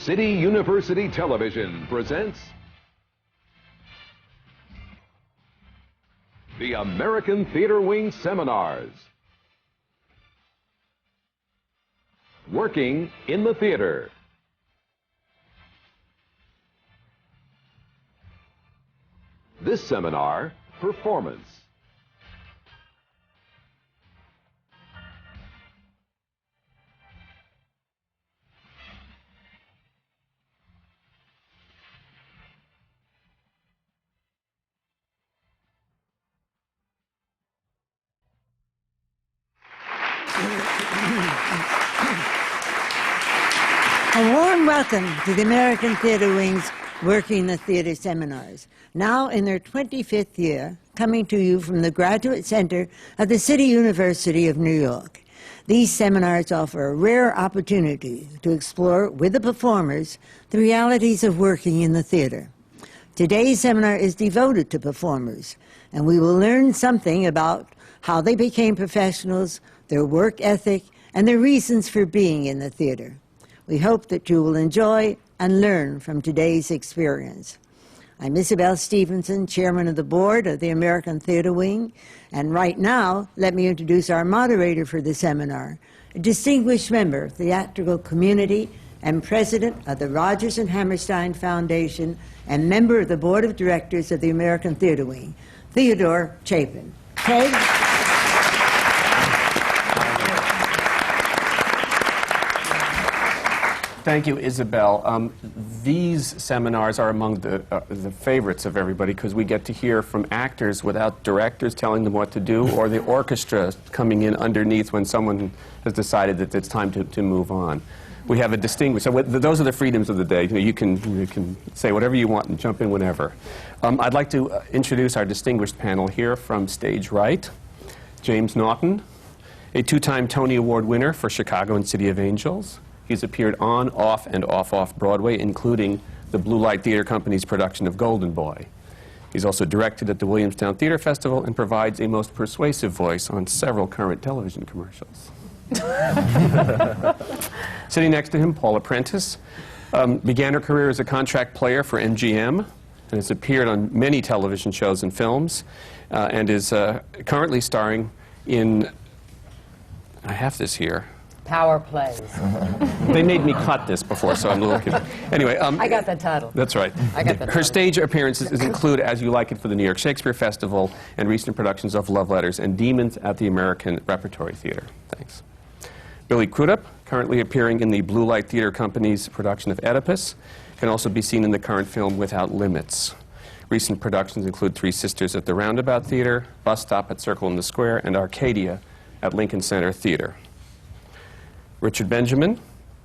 City University Television presents the American Theater Wing Seminars. Working in the Theater. This seminar, Performance. A warm welcome to the American Theater Wing's Working the Theater Seminars, now in their 25th year, coming to you from the Graduate Center of the City University of New York. These seminars offer a rare opportunity to explore with the performers the realities of working in the theater. Today's seminar is devoted to performers, and we will learn something about how they became professionals, their work ethic, and their reasons for being in the theater. We hope that you will enjoy and learn from today's experience. I'm Isabel Stevenson, Chairman of the Board of the American Theater Wing, and right now, let me introduce our moderator for the seminar, a distinguished member of the theatrical community and President of the Rodgers and Hammerstein Foundation and member of the Board of Directors of the American Theater Wing, Theodore Chapin. Ted? Thank you, Isabel. These seminars are among the favorites of everybody because we get to hear from actors without directors telling them what to do or the orchestra coming in underneath when someone has decided that it's time to move on. We have a distinguished, so those are the freedoms of the day. You can say whatever you want and jump in whenever. I'd like to introduce our distinguished panel here from stage right. James Naughton, a two-time Tony Award winner for Chicago and City of Angels. He's appeared on, off, and off Broadway, including the Blue Light Theater Company's production of Golden Boy. He's also directed at the Williamstown Theater Festival and provides a most persuasive voice on several current television commercials. Sitting next to him, Paula Prentiss, began her career as a contract player for MGM and has appeared on many television shows and films and is currently starring in, I have this here, Power Plays. They made me cut this before, so I'm a little confused. Anyway, I got the title. That's right. I got the title. Her stage appearances include As You Like It for the New York Shakespeare Festival and recent productions of Love Letters and Demons at the American Repertory Theater. Thanks. Billy Crudup, currently appearing in the Blue Light Theater Company's production of Oedipus, can also be seen in the current film Without Limits. Recent productions include Three Sisters at the Roundabout Theater, Bus Stop at Circle in the Square, and Arcadia at Lincoln Center Theater. Richard Benjamin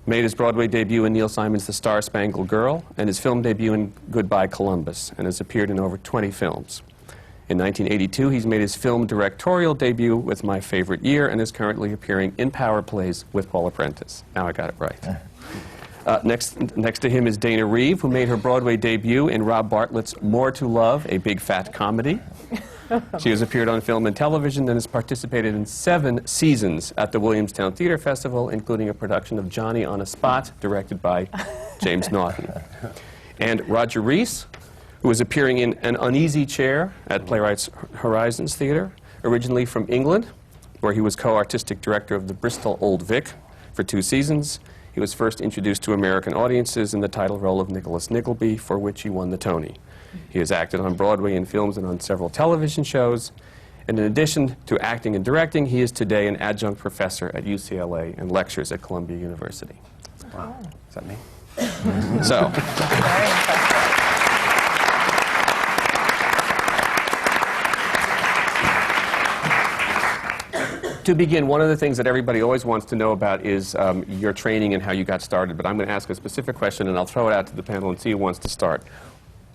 made his Broadway debut in Neil Simon's The Star-Spangled Girl and his film debut in Goodbye Columbus, and has appeared in over 20 films. In 1982, he's made his film directorial debut with My Favorite Year and is currently appearing in Power Plays with Paula Prentiss. Now I got it right. Next to him is Dana Reeve, who made her Broadway debut in Rob Bartlett's More to Love, a big fat comedy. She has appeared on film and television and has participated in 7 seasons at the Williamstown Theater Festival, including a production of Johnny on a Spot, directed by James Naughton. And Roger Rees, who is appearing in An Uneasy Chair at Playwrights Horizons Theater, originally from England, where he was co-artistic director of the Bristol Old Vic for 2 seasons. He was first introduced to American audiences in the title role of Nicholas Nickleby, for which he won the Tony. He has acted on Broadway in films and on several television shows. And in addition to acting and directing, he is today an adjunct professor at UCLA and lectures at Columbia University. Wow. Is that me? So. To begin, one of the things that everybody always wants to know about is your training and how you got started. But I'm going to ask a specific question, and I'll throw it out to the panel and see who wants to start.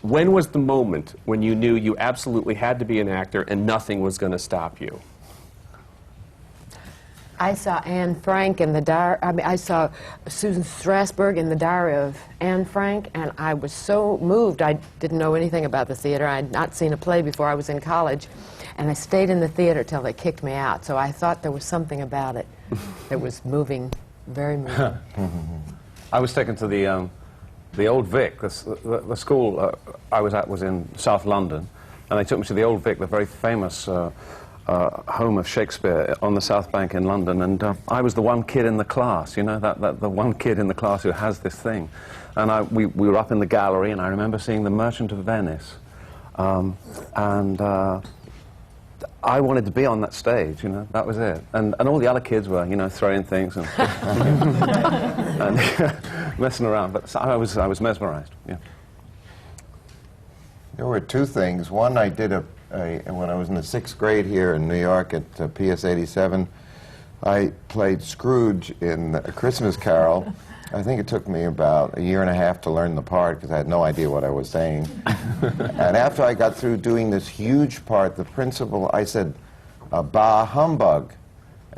When was the moment when you knew you absolutely had to be an actor and nothing was going to stop you? I saw Anne Frank in the diary. I saw Susan Strasberg in the Diary of Anne Frank, and I was so moved. I didn't know anything about the theater. I had not seen a play before I was in college, and I stayed in the theater till they kicked me out. So I thought there was something about it that was moving, very moving. I was taken to the the Old Vic. The school I was at was in South London, and they took me to the Old Vic, the very famous home of Shakespeare on the South Bank in London, and I was the one kid in the class, you know, the one kid in the class who has this thing. And we were up in the gallery, and I remember seeing The Merchant of Venice, and I wanted to be on that stage, you know, that was it. And all the other kids were, you know, throwing things and, and messing around, but I was mesmerized, yeah. There were two things. One, I did when I was in the 6th grade here in New York at PS 87, I played Scrooge in A Christmas Carol. I think it took me about a year and a half to learn the part because I had no idea what I was saying. And after I got through doing this huge part, the principal, I said, bah humbug.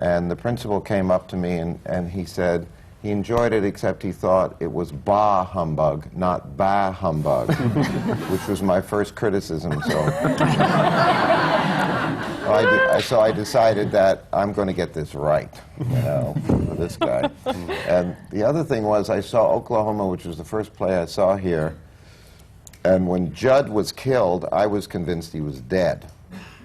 And the principal came up to me and he said he enjoyed it, except he thought it was bah humbug, not bah humbug, which was my first criticism. So I decided that I'm going to get this right, you know, for this guy. And the other thing was I saw Oklahoma, which was the first play I saw here, and when Judd was killed, I was convinced he was dead.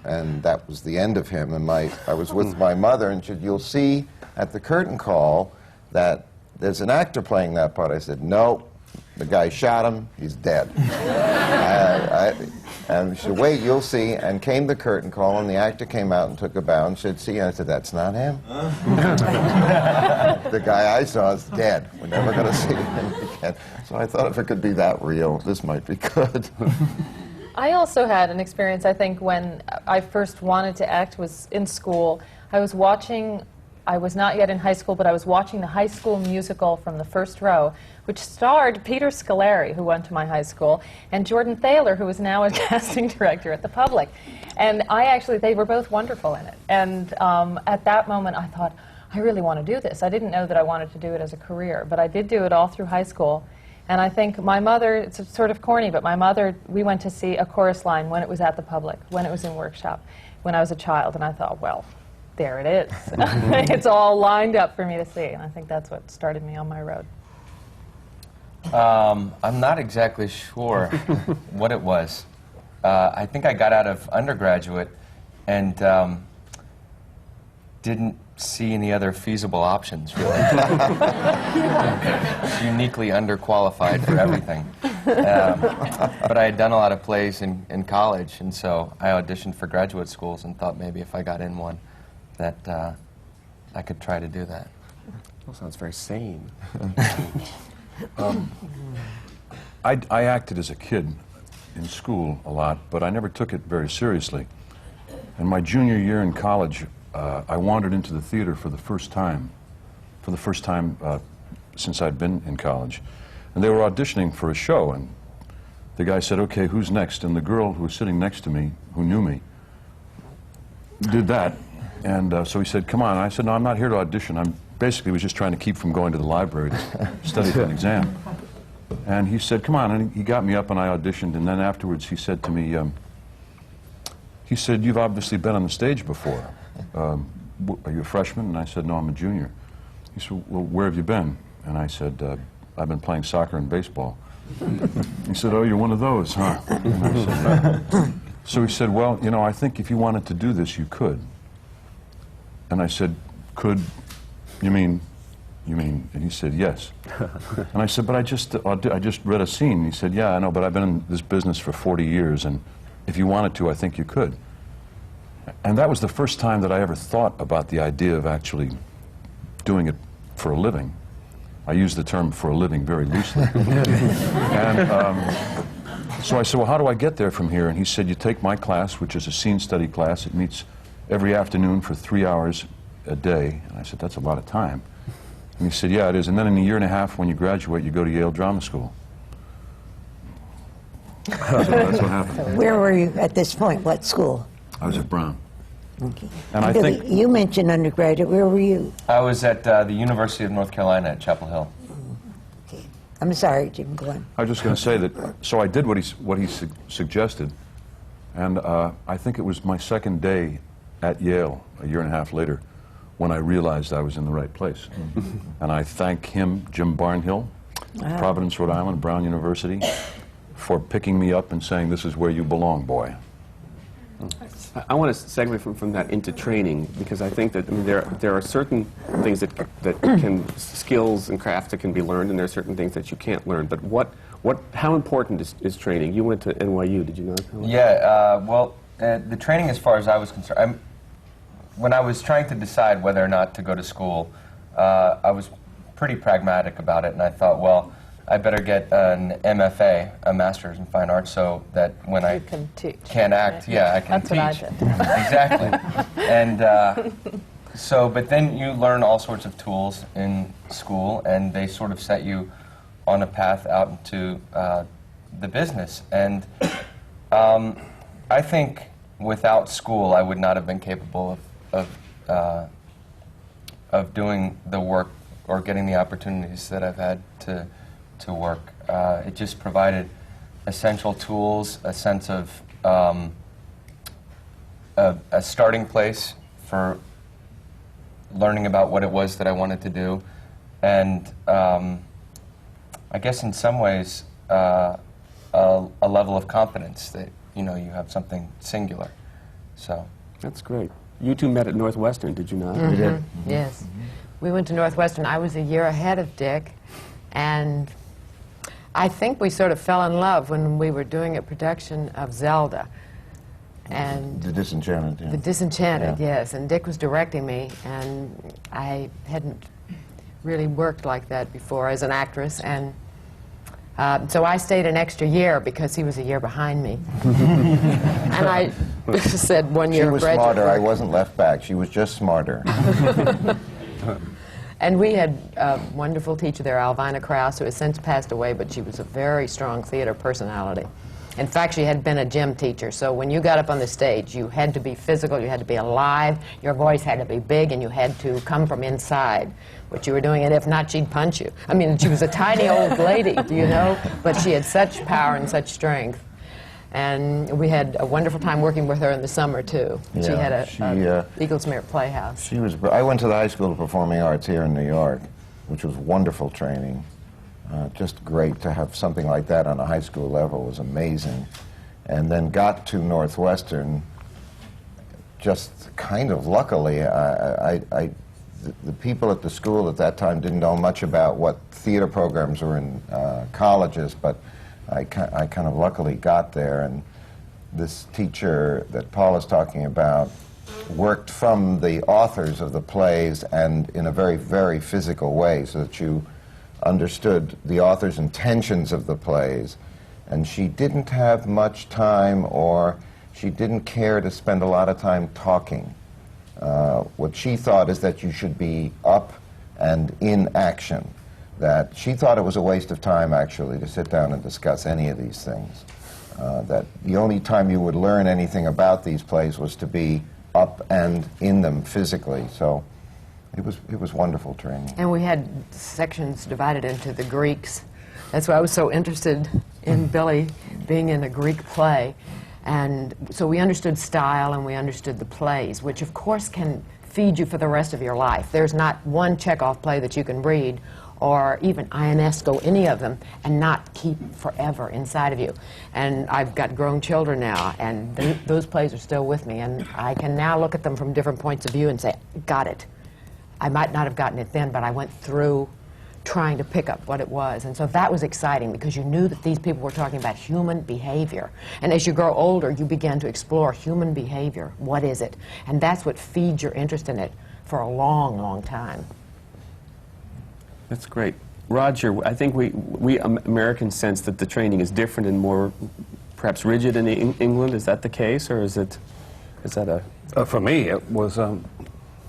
And that was the end of him. And I was with my mother, and she said, "You'll see at the curtain call that there's an actor playing that part." I said, "No, the guy shot him, he's dead." And she said, "Wait, you'll see." And came the curtain call, and the actor came out and took a bow and said, "See?" And I said, "That's not him." The guy I saw is dead. We're never going to see him again. So I thought if it could be that real, this might be good. I also had an experience, I think, when I first wanted to act was in school. I was not yet in high school, but I was watching the High School Musical from the first row, which starred Peter Scolari, who went to my high school, and Jordan Thaler, who is now a casting director at the Public. And they were both wonderful in it. And at that moment, I thought, I really want to do this. I didn't know that I wanted to do it as a career, but I did do it all through high school. And I think my mother, it's sort of corny, but my mother, we went to see A Chorus Line when it was at the Public, when it was in workshop, when I was a child, and I thought, well, there it is. It's all lined up for me to see, and I think that's what started me on my road. I'm not exactly sure what it was. I think I got out of undergraduate and didn't see any other feasible options, really. Uniquely underqualified for everything. But I had done a lot of plays in college, and so I auditioned for graduate schools and thought maybe if I got in one that I could try to do that. That sounds very sane. I acted as a kid in school a lot, but I never took it very seriously. In my junior year in college, I wandered into the theater for the first time since I'd been in college. And they were auditioning for a show, and the guy said, "Okay, who's next?" And the girl who was sitting next to me, who knew me, did that. And so he said, "Come on." I said, "No, I'm not here to audition. I'm basically was just trying to keep from going to the library to study for an exam." And he said, "Come on." And he got me up and I auditioned. And then afterwards he said to me, he said, "You've obviously been on the stage before. Are you a freshman?" And I said, "No, I'm a junior." He said, "Well, where have you been?" And I said, "I've been playing soccer and baseball." He said, "Oh, you're one of those, huh?" And I said, so he said, "Well, you know, I think if you wanted to do this, you could." And I said, "Could, you mean?" And he said, "Yes." And I said, "But I just read a scene." He said, "Yeah, I know, but I've been in this business for 40 years, and if you wanted to, I think you could." And that was the first time that I ever thought about the idea of actually doing it for a living. I use the term "for a living" very loosely. And so I said, "Well, how do I get there from here?" And he said, "You take my class, which is a scene study class. It meets every afternoon for 3 hours a day." And I said, "That's a lot of time." And he said, "Yeah, it is. And then in a year and a half, when you graduate, you go to Yale Drama School." So that's what happened. Where were you at this point? What school? I was at Brown. Okay. And I Billy, think you mentioned undergraduate. Where were you? I was at the University of North Carolina at Chapel Hill. Okay. I'm sorry, Jim. Go on. I was just going to say that. So I did what he suggested, and I think it was my second day at Yale, a year and a half later, when I realized I was in the right place. And I thank him, Jim Barnhill, Providence, Rhode Island, Brown University, for picking me up and saying, this is where you belong, boy. I want to segue from that into training, because I think that, I mean, there are certain things that can, skills and crafts that can be learned, and there are certain things that you can't learn. But how important is training? You went to NYU, did you not? Yeah, well, the training, as far as I was concerned, when I was trying to decide whether or not to go to school, I was pretty pragmatic about it, and I thought, well, I better get an MFA, a Master's in Fine Arts, so that when I can teach. Can't act, yeah, I can That's teach. what I did. Exactly. And so, but then you learn all sorts of tools in school, and they sort of set you on a path out into the business. And I think without school, I would not have been capable of doing the work or getting the opportunities that I've had to work. It just provided essential tools, a sense of a starting place for learning about what it was that I wanted to do, and I guess in some ways a level of confidence that you have something singular. So That's great. You two met at Northwestern, did you not? Mm-hmm. We did. Yes. We went to Northwestern. I was a year ahead of Dick, and I think we sort of fell in love when we were doing a production of Zelda. And The Disenchanted, yeah. The Disenchanted, Yeah. yes. And Dick was directing me, and I hadn't really worked like that before as an actress. And so I stayed an extra year because he was a year behind me. And I said 1 year She was graduate smarter. I work. wasn't left back. She was just smarter. And we had a wonderful teacher there, Alvina Krause, who has since passed away, but she was a very strong theater personality. In fact, she had been a gym teacher, so when you got up on the stage, you had to be physical, you had to be alive, your voice had to be big, and you had to come from inside what you were doing, and if not, she'd punch you. I mean, she was a tiny old lady, but she had such power and such strength. And we had a wonderful time working with her in the summer, too. She Yeah, had a Eaglesmere Playhouse. I went to the High School of Performing Arts here in New York, which was wonderful training. Just great to have something like that on a high school level. Was amazing. And then got to Northwestern just kind of luckily. The people at the school at that time didn't know much about what theater programs were in colleges, but I kind of luckily got there, and this teacher that Paul is talking about worked from the authors of the plays and in a very, very physical way so that you understood the author's intentions of the plays. And she didn't have much time, or she didn't care to spend a lot of time talking. What she thought is that you should be up and in action. That she thought it was a waste of time, actually, to sit down and discuss any of these things. That the only time you would learn anything about these plays was to be up and in them physically. So it was wonderful training. And we had sections divided into the Greeks. That's why I was so interested in Billy being in a Greek play. And so we understood style and we understood the plays, which of course can feed you for the rest of your life. There's not one Chekhov play that you can read, or even Ionesco, any of them, and not keep forever inside of you. And I've got grown children now, and those plays are still with me, and I can now look at them from different points of view and say, got it. I might not have gotten it then, but I went through trying to pick up what it was. And so that was exciting because you knew that these people were talking about human behavior. And as you grow older, you begin to explore human behavior. What is it? And that's what feeds your interest in it for a long, long time. That's great. Roger, I think we Americans sense that the training is different and more perhaps rigid in England. Is that the case, or is that a... For me, it was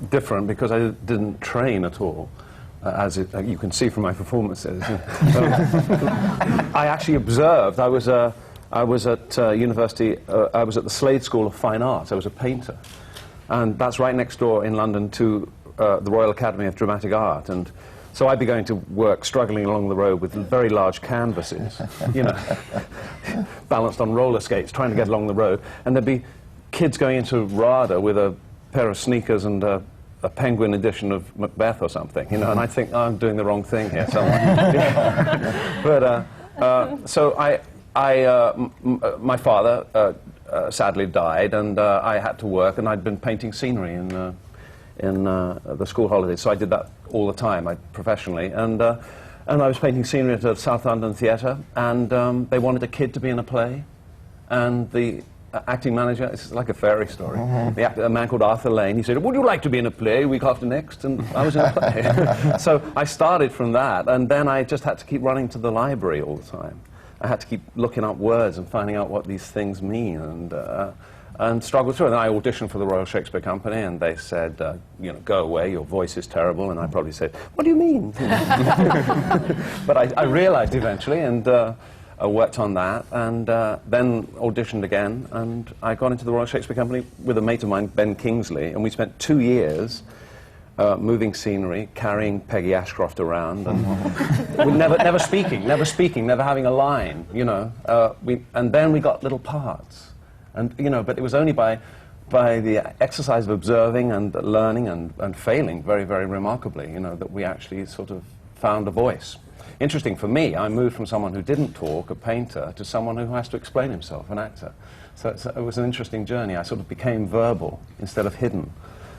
different because I didn't train at all, as you can see from my performances. I actually observed. I was at university. I was at the Slade School of Fine Arts. I was a painter, and that's right next door in London to the Royal Academy of Dramatic Art. And so I'd be going to work, struggling along the road with very large canvases, balanced on roller skates, trying to get along the road. And there'd be kids going into RADA with a pair of sneakers and a a Penguin edition of Macbeth or something, you know, and I think, oh, I'm doing the wrong thing here. So, my father sadly died, and I had to work, and I'd been painting scenery in the school holidays, so I did that all the time, professionally, and I was painting scenery at a South London theatre, and they wanted a kid to be in a play, and the acting manager, it's like a fairy story, a man called Arthur Lane, he said, would you like to be in a play week after next? And I was in a play. So I started from that, and then I just had to keep running to the library all the time. I had to keep looking up words and finding out what these things mean, and struggled through it. And I auditioned for the Royal Shakespeare Company, and they said, you know, go away, your voice is terrible. And I probably said, what do you mean? But I realized eventually, and I worked on that, and then auditioned again, and I got into the Royal Shakespeare Company with a mate of mine, Ben Kingsley, and we spent 2 years moving scenery, carrying Peggy Ashcroft around, and with never speaking, never having a line, you know. And then we got little parts, and you know, but it was only by the exercise of observing and learning and failing very, very remarkably, you know, that we actually sort of found a voice. Interesting for me, I moved from someone who didn't talk, a painter, to someone who has to explain himself, an actor. So it was an interesting journey. I sort of became verbal instead of hidden,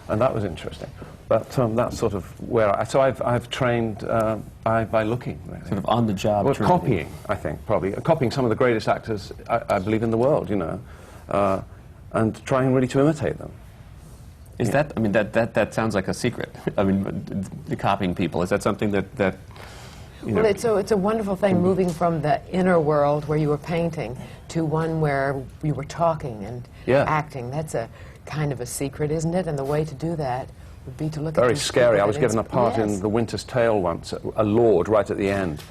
and that was interesting. But that's sort of where I've trained by looking. Really. Sort of on the job. Well, training. copying, I think, probably. Copying some of the greatest actors, I believe, in the world, you know, and trying really to imitate them. Is that, I mean, that sounds like a secret. I mean, the copying people, is that something that you know? Well, it's a wonderful thing moving from the inner world where you were painting to one where you were talking and acting. That's a kind of a secret, isn't it? And the way to do that would be to look at very scary. I was given a part in The Winter's Tale once, a lord right at the end.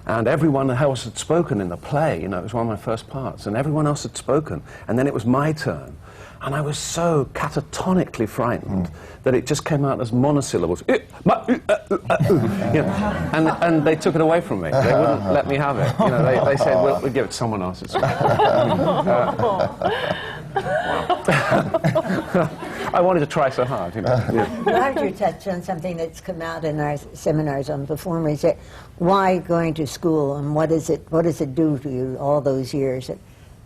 And everyone else had spoken in the play, you know, it was one of my first parts, and everyone else had spoken, and then it was my turn. And I was so catatonically frightened that it just came out as monosyllables. You know, and they took it away from me. They wouldn't let me have it. You know, they said, we'll give it to someone else. I wanted to try so hard, you know. I'm glad you touched on something that's come out in our seminars on performance. Why going to school, and what does it do to you all those years?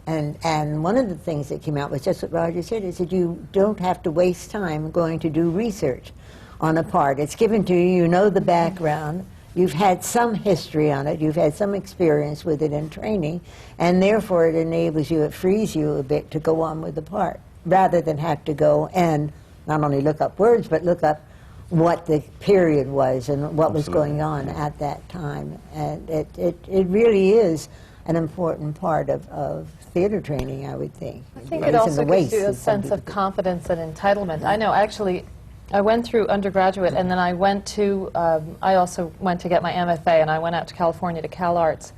And one of the things that came out was just what Roger said, is that you don't have to waste time going to do research on a part. It's given to you, you know the background, you've had some history on it, you've had some experience with it in training, and therefore it enables you, it frees you a bit to go on with the part, rather than have to go and not only look up words, but look up what the period was and what was going on at that time. And it really is an important part of theater training, I would think. I think it also gives you a sense of confidence and entitlement. I know, actually, I went through undergraduate, and then I went to, I also went to get my MFA, and I went out to California to Cal Arts.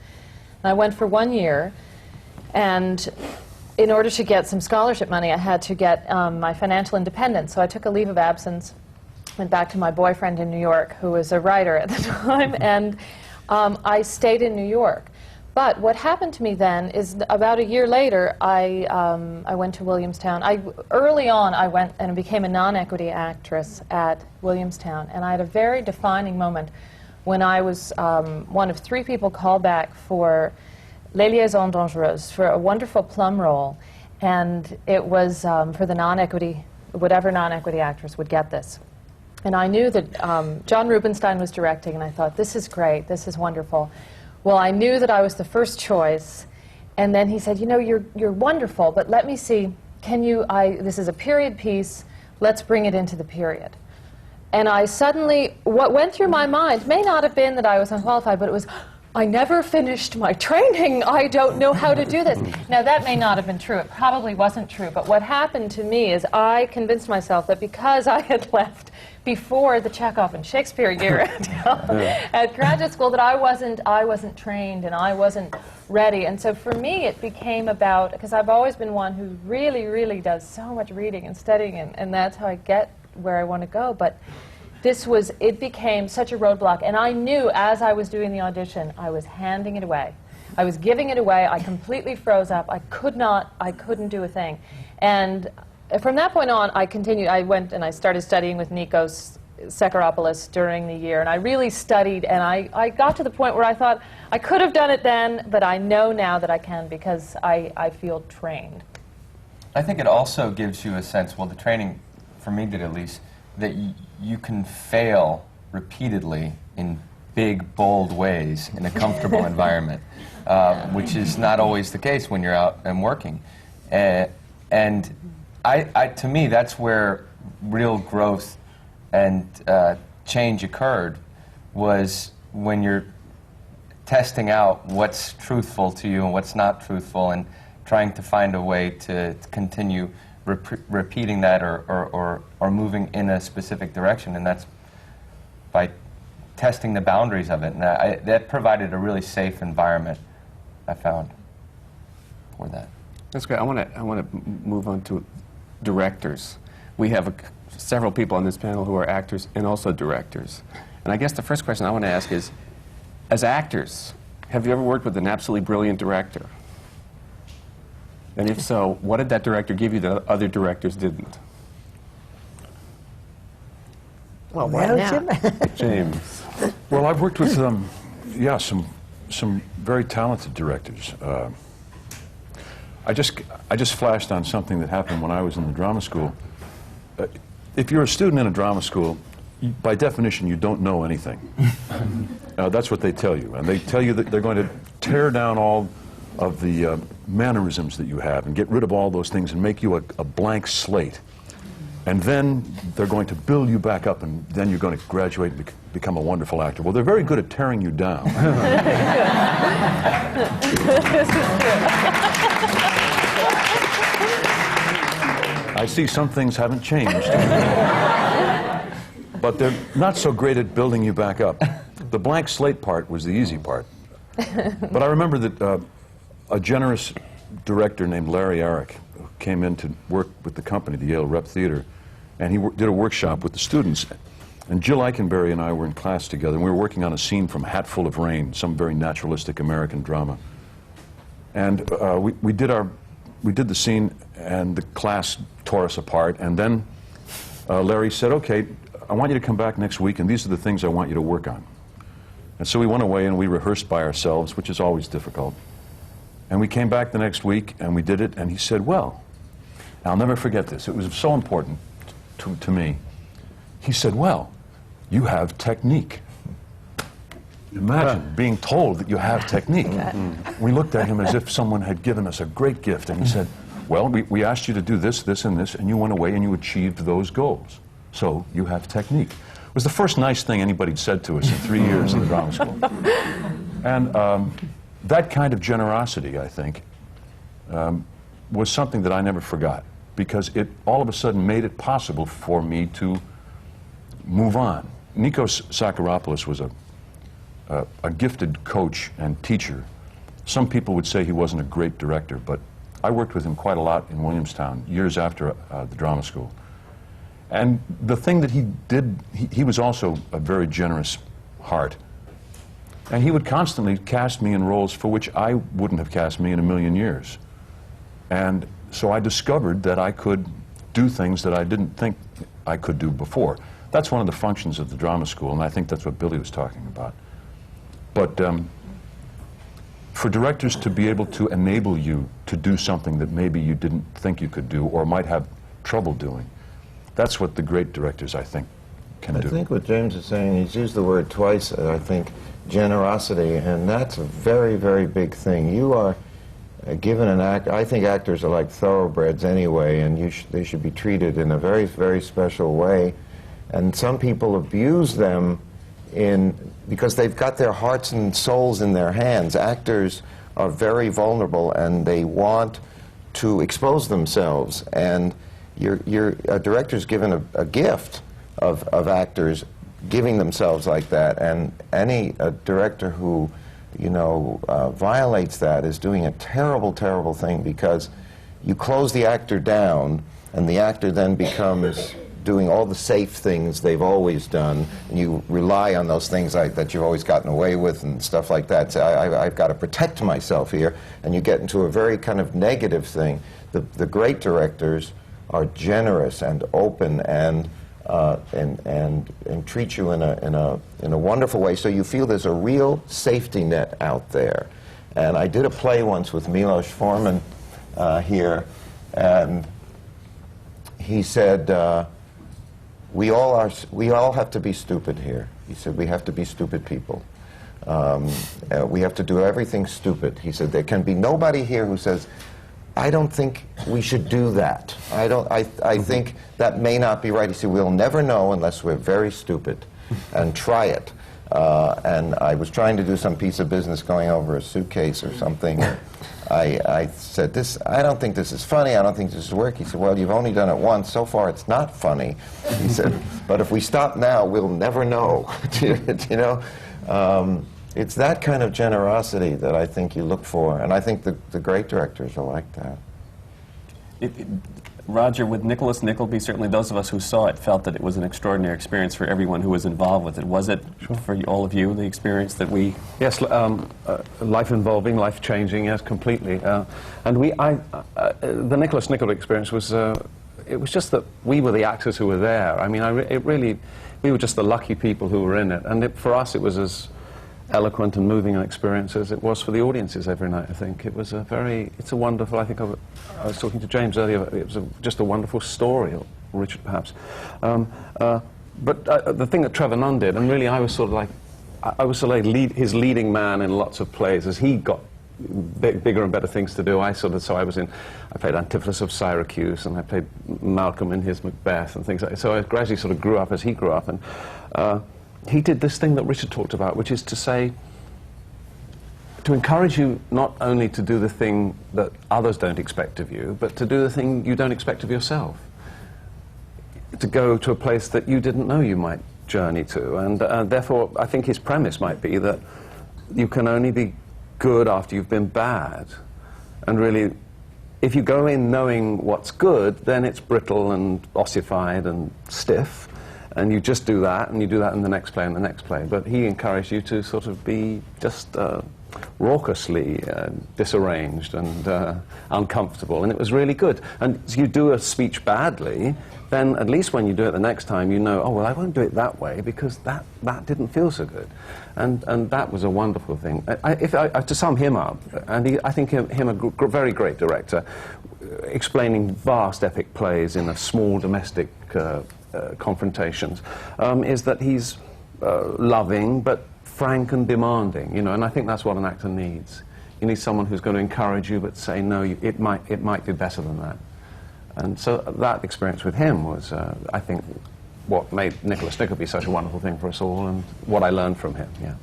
And I went for 1 year, and in order to get some scholarship money, I had to get my financial independence. So I took a leave of absence, went back to my boyfriend in New York, who was a writer at the time, and I stayed in New York. But what happened to me then is about a year later, I went to Williamstown. Early on, I went and became a non-equity actress at Williamstown, and I had a very defining moment when I was one of 3 people called back for Les Liaisons Dangereuses, for a wonderful plum role, and it was for the non-equity, whatever non-equity actress would get this. And I knew that John Rubinstein was directing, and I thought, this is great, this is wonderful. Well, I knew that I was the first choice, and then he said, you know, you're wonderful, but let me see, can you, this is a period piece, let's bring it into the period. And I suddenly, what went through my mind may not have been that I was unqualified, but it was, I never finished my training, I don't know how to do this. Now, that may not have been true, it probably wasn't true, but what happened to me is I convinced myself that because I had left before the Chekhov and Shakespeare year at graduate school, that I wasn't trained and I wasn't ready. And so for me, it became about, because I've always been one who really, really does so much reading and studying, and that's how I get where I want to go. But it became such a roadblock, and I knew as I was doing the audition, I was handing it away. I was giving it away. I completely froze up. I couldn't do a thing. And from that point on, I continued. I went and I started studying with Nikos Sakaropoulos during the year, and I really studied, and I got to the point where I thought I could have done it then, but I know now that I can because I feel trained. I think it also gives you a sense, well, the training, for me did at least, that you can fail repeatedly in big, bold ways in a comfortable environment, which is not always the case when you're out and working. And to me, that's where real growth and change occurred, was when you're testing out what's truthful to you and what's not truthful, and trying to find a way to continue repeating that or moving in a specific direction, and that's by testing the boundaries of it. And that provided a really safe environment, I found, for that. That's great. I want to move on to directors. We have several people on this panel who are actors and also directors. And I guess the first question I want to ask is, as actors, have you ever worked with an absolutely brilliant director? And if so, what did that director give you that other directors didn't? Well, right now. James. Well, I've worked with yeah, some very talented directors. I just flashed on something that happened when I was in the drama school. If you're a student in a drama school, by definition, you don't know anything. That's what they tell you, and they tell you that they're going to tear down all of the mannerisms that you have and get rid of all those things and make you a blank slate. And then they're going to build you back up, and then you're going to graduate and become a wonderful actor. Well, they're very good at tearing you down. I see some things haven't changed. But they're not so great at building you back up. The blank slate part was the easy part. But I remember that a generous director named Larry Arick came in to work with the company, the Yale Rep Theater, and he did a workshop with the students. And Jill Eikenberry and I were in class together, and we were working on a scene from Hatful of Rain, some very naturalistic American drama. And we did the scene, and the class tore us apart. And then Larry said, "Okay, I want you to come back next week, and these are the things I want you to work on." And so we went away and we rehearsed by ourselves, which is always difficult. And we came back the next week and we did it, and he said, "Well," I'll never forget this, it was so important to me. He said, "Well, you have technique." Imagine being told that you have technique. We looked at him as if someone had given us a great gift, and he said, "Well, we asked you to do this, this, and this, and you went away and you achieved those goals. So you have technique." It was the first nice thing anybody'd said to us in 3 years in the drama school. And that kind of generosity, I think, was something that I never forgot, because it all of a sudden made it possible for me to move on. Nikos Sakaropoulos was a gifted coach and teacher. Some people would say he wasn't a great director, but I worked with him quite a lot in Williamstown years after the drama school. And the thing that he did, he was also a very generous heart. And he would constantly cast me in roles for which I wouldn't have cast me in a million years. And so I discovered that I could do things that I didn't think I could do before. That's one of the functions of the drama school, and I think that's what Billy was talking about. But for directors to be able to enable you to do something that maybe you didn't think you could do or might have trouble doing, that's what the great directors, I think, can do. I think what James is saying, he's used the word twice, I think, generosity, and that's a very, very big thing. You are given an act. I think actors are like thoroughbreds anyway, and they should be treated in a very, very special way. And some people abuse them because they've got their hearts and souls in their hands. Actors are very vulnerable, and they want to expose themselves. And a director's given a gift of actors giving themselves like that, and any director who, violates that is doing a terrible, terrible thing, because you close the actor down, and the actor then becomes doing all the safe things they've always done, and you rely on those things that you've always gotten away with and stuff like that. So I've got to protect myself here, and you get into a very kind of negative thing. The great directors are generous and open and treat you in a wonderful way. So you feel there's a real safety net out there. And I did a play once with Milos Forman here, and he said, we all have to be stupid here. He said, we have to be stupid people. We have to do everything stupid. He said, there can be nobody here who says, I don't think we should do that. I think that may not be right. He said, we'll never know unless we're very stupid and try it. And I was trying to do some piece of business going over a suitcase or something. I said, I don't think this is funny. I don't think this is work. He said, well, you've only done it once. So far, it's not funny. He said, but if we stop now, we'll never know. You know? It's that kind of generosity that I think you look for, and I think the great directors are like that. Roger, with Nicholas Nickleby, certainly those of us who saw it felt that it was an extraordinary experience for everyone who was involved with it. Was it, for all of you, the experience that we... Yes, life-involving, life-changing, yes, completely. And the Nicholas Nickleby experience was, it was just that we were the actors who were there. I mean, we were just the lucky people who were in it. And for us, it was as eloquent and moving an experience as it was for the audiences every night, I think. It's a wonderful, I think I was talking to James earlier, it was just a wonderful story, or Richard perhaps. But the thing that Trevor Nunn did, and really I was sort of like, his leading man in lots of plays as he got bigger and better things to do. I played Antipholus of Syracuse, and I played Malcolm in his Macbeth and things like that. So I gradually sort of grew up as he grew up, and he did this thing that Richard talked about, which is to encourage you not only to do the thing that others don't expect of you, but to do the thing you don't expect of yourself. To go to a place that you didn't know you might journey to. And therefore, I think his premise might be that you can only be good after you've been bad. And really, if you go in knowing what's good, then it's brittle and ossified and stiff. And you just do that, and you do that in the next play and the next play. But he encouraged you to sort of be just raucously disarranged and uncomfortable, and it was really good. And if you do a speech badly, then at least when you do it the next time, you know, oh, well, I won't do it that way because that didn't feel so good. And that was a wonderful thing. To sum him up, and I think him a very great director, explaining vast epic plays in a small domestic confrontations, is that he's loving but frank and demanding, you know, and I think that's what an actor needs. You need someone who's going to encourage you but say, no, it might be better than that. And so that experience with him was, I think, what made Nicholas Nickleby such a wonderful thing for us all, and what I learned from him, yeah.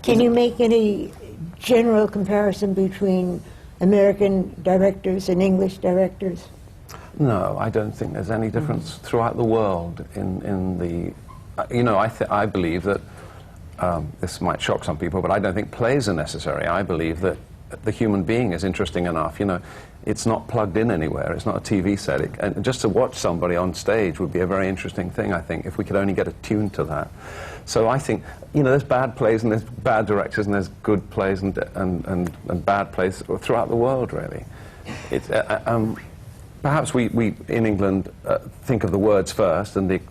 Can you make any general comparison between American directors and English directors? No, I don't think there's any difference throughout the world in the... You know, I believe that, this might shock some people, but I don't think plays are necessary. I believe that the human being is interesting enough, you know. It's not plugged in anywhere. It's not a TV set. And just to watch somebody on stage would be a very interesting thing, I think, if we could only get attuned to that. So I think, you know, there's bad plays and there's bad directors and there's good plays and bad plays throughout the world, really. It's, perhaps we in England think of the words first and the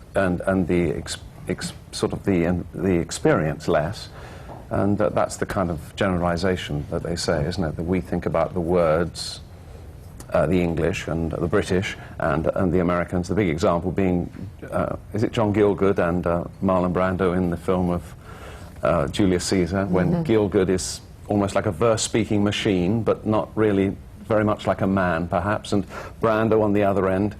experience less, and that's the kind of generalization that they say, isn't it? That we think about the words, the English and the British and the Americans. The big example being, is it John Gielgud and Marlon Brando in the film of Julius Caesar, when Gielgud is almost like a verse-speaking machine, but not really very much like a man, perhaps, and Brando on the other end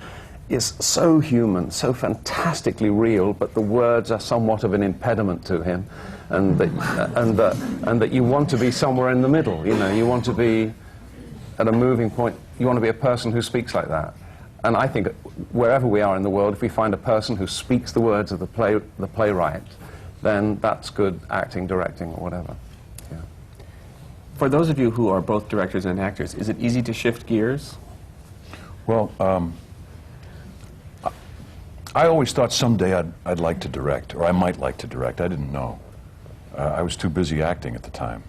is so human, so fantastically real, but the words are somewhat of an impediment to him, and that you want to be somewhere in the middle. You know, you want to be at a moving point. You want to be a person who speaks like that. And I think wherever we are in the world, if we find a person who speaks the words of the playwright, then that's good acting, directing, or whatever. Yeah. For those of you who are both directors and actors, is it easy to shift gears? Well, I always thought someday I'd like to direct, or I might like to direct. I didn't know. I was too busy acting at the time.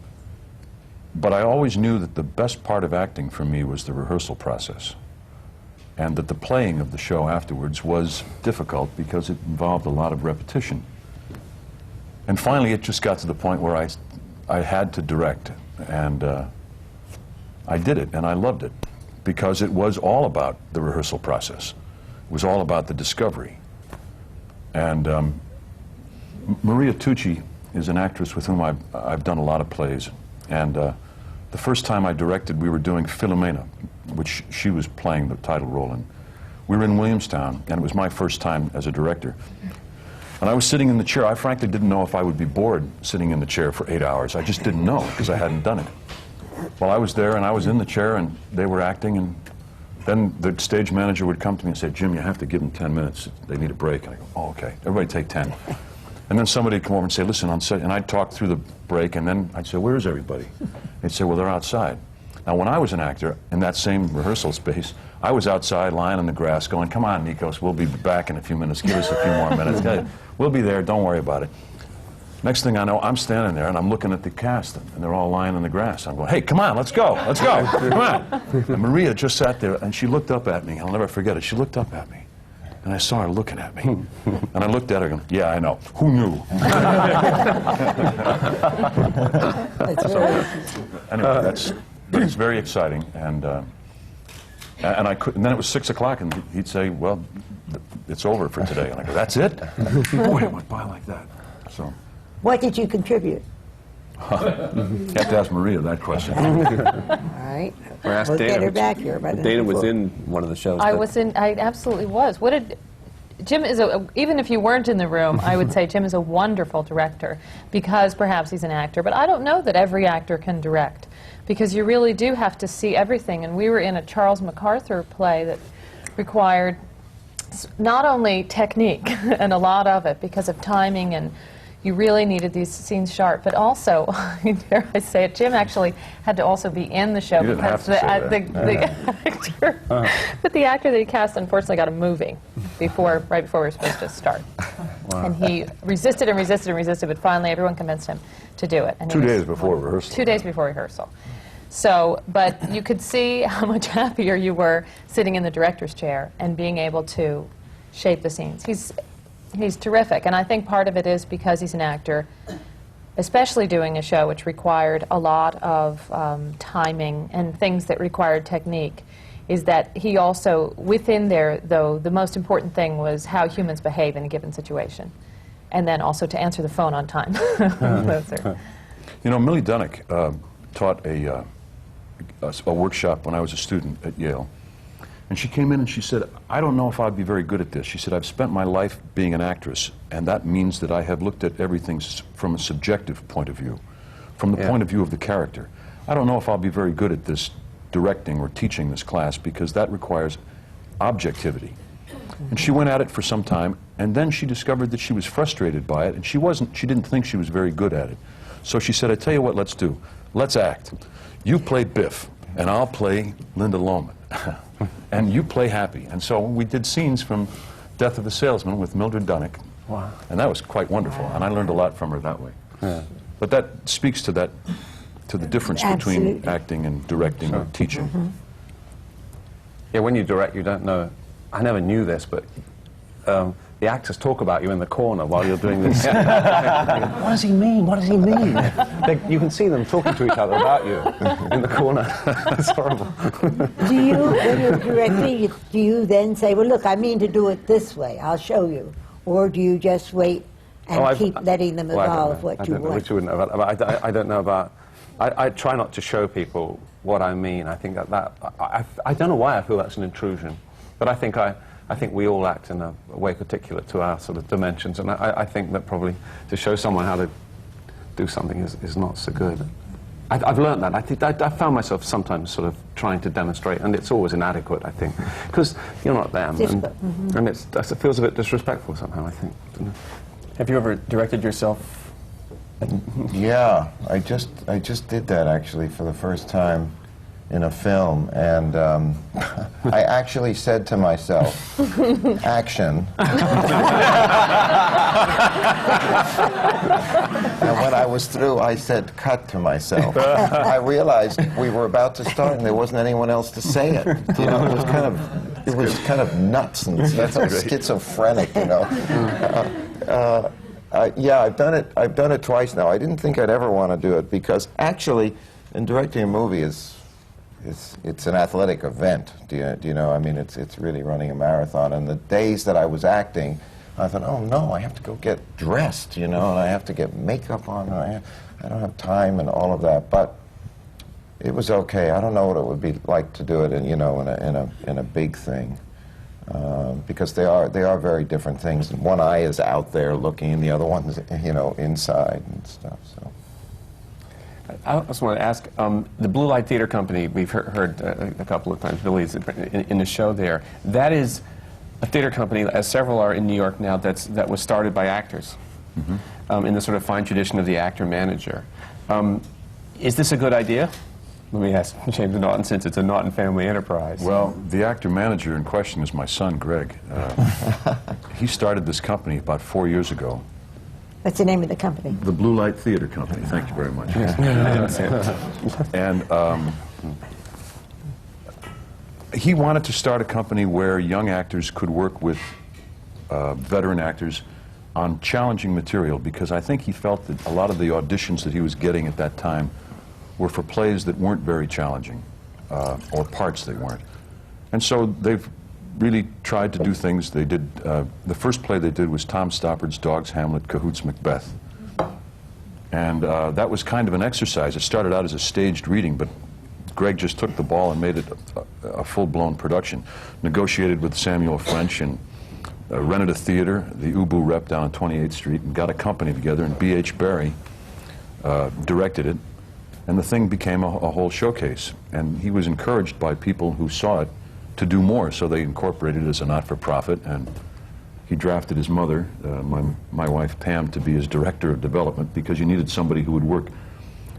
But I always knew that the best part of acting for me was the rehearsal process. and that the playing of the show afterwards was difficult because it involved a lot of repetition. And finally, it just got to the point where I had to direct, and I did it, and I loved it, because it was all about the rehearsal process. It was all about the discovery. And Maria Tucci is an actress with whom I've done a lot of plays, and the first time I directed, we were doing Philomena, which she was playing the title role in. We were in Williamstown, and it was my first time as a director. And I was sitting in the chair. I frankly didn't know if I would be bored sitting in the chair for 8 hours. I just didn't know, because I hadn't done it. Well, I was there, and I was in the chair, and they were acting, and then the stage manager would come to me and say, "Jim, you have to give them 10 minutes. They need a break." And I go, "Oh, okay. Everybody take 10. And then somebody would come over and say, "Listen, on set," and I'd talk through the break, and then I'd say, "Where is everybody?" They'd say, "Well, they're outside." Now, when I was an actor, in that same rehearsal space, I was outside lying on the grass going, "Come on, Nikos, we'll be back in a few minutes. Give us a few more minutes. We'll be there. Don't worry about it." Next thing I know, I'm standing there, and I'm looking at the cast, and they're all lying on the grass. I'm going, "Hey, come on, let's go, let's go, come on." And Maria just sat there, and she looked up at me. I'll never forget it. She looked up at me, and I saw her looking at me. And I looked at her, going, "Yeah, I know. Who knew?" Anyway, but it's very exciting, and I could, and then it was 6 o'clock, and he'd say, "Well, it's over for today." And I go, "That's it?" Boy, it went by like that. So. What did you contribute? You have to ask Maria that question. All right. We'll get her back here. Dana was in one of the shows. I absolutely was. Jim is even if you weren't in the room, I would say Jim is a wonderful director, because perhaps he's an actor, but I don't know that every actor can direct, because you really do have to see everything. And we were in a Charles MacArthur play that required not only technique, and a lot of it because of timing, and you really needed these scenes sharp, but also, dare I say it, Jim actually had to also be in the show, because the actor, but the actor that he cast unfortunately got a movie right before we were supposed to start. Wow. And he resisted and resisted and resisted, but finally everyone convinced him to do it. And 2 days before rehearsal. 2 days before rehearsal. So, but you could see how much happier you were sitting in the director's chair and being able to shape the scenes. He's terrific, and I think part of it is because he's an actor, especially doing a show which required a lot of timing and things that required technique, is that he also, within there, though, the most important thing was how humans behave in a given situation, and then also to answer the phone on time. You know, Millie Dunnick taught a workshop when I was a student at Yale. And she came in and she said, "I don't know if I'd be very good at this." She said, "I've spent my life being an actress, and that means that I have looked at everything from a subjective point of view, from the point of view of the character. I don't know if I'll be very good at this directing or teaching this class, because that requires objectivity." And she went at it for some time, and then she discovered that she was frustrated by it, and she didn't think she was very good at it. So she said, "I tell you what, let's do. Let's act. You play Biff, and I'll play Linda Lohman. And you play Happy." And so we did scenes from Death of a Salesman with Mildred Dunnick. Wow. And that was quite wonderful, and I learned a lot from her that way. Yeah. But that speaks to the difference between acting and directing or teaching. Mm-hmm. Yeah, when you direct, you don't know. I never knew this, but the actors talk about you in the corner while you're doing this. What does he mean? What does he mean? You can see them talking to each other about you in the corner. It's horrible. Do you, when you're directing, do you then say, "Well, look, I mean to do it this way. I'll show you," or do you just wait and keep letting them evolve what you want? I don't know about. I try not to show people what I mean. I think I don't know why I feel that's an intrusion, but I think we all act in a way particular to our sort of dimensions, and I think that probably to show someone how to do something is not so good. I've learned that. I found myself sometimes sort of trying to demonstrate, and it's always inadequate, I think, because you're not them, and it feels a bit disrespectful somehow, I think. Have you ever directed yourself? Yeah, I just did that actually for the first time in a film, and I actually said to myself, "Action." And when I was through, I said, "Cut," to myself. I realized we were about to start and there wasn't anyone else to say it. You know, it was kind of it was kind of nuts and so schizophrenic, you know. Yeah, I've done it. I've done it twice now. I didn't think I'd ever want to do it because actually, in directing a movie it's an athletic event. Do you know? I mean, it's really running a marathon. And the days that I was acting, I thought, oh no, I have to go get dressed, you know, and I have to get makeup on. And I don't have time and all of that. But it was okay. I don't know what it would be like to do it in, you know, in a big thing. Because they are very different things. And one eye is out there looking, and the other one's, you know, inside and stuff. So. I also want to ask, the Blue Light Theater Company, we've heard a couple of times, Billy's in the show there. That is a theater company, as several are in New York now, that was started by actors in the sort of fine tradition of the actor-manager. Is this a good idea? Let me ask James Naughton, since it's a Naughton family enterprise. Well, the actor-manager in question is my son, Greg. He started this company about 4 years ago. What's the name of the company? The Blue Light Theater Company. Thank you very much. And he wanted to start a company where young actors could work with veteran actors on challenging material, because I think he felt that a lot of the auditions that he was getting at that time were for plays that weren't very challenging, or parts they weren't. And so they've really tried to do things. They did, the first play they did was Tom Stoppard's Dogs, Hamlet, Cahoots, Macbeth. And that was kind of an exercise. It started out as a staged reading, but Greg just took the ball and made it a full-blown production. Negotiated with Samuel French and rented a theater, the Ubu Rep down on 28th Street, and got a company together, and B.H. Barry directed it. And the thing became a whole showcase. And he was encouraged by people who saw it to do more, so they incorporated it as a not-for-profit, and he drafted his mother, my wife Pam, to be his director of development, because you needed somebody who would work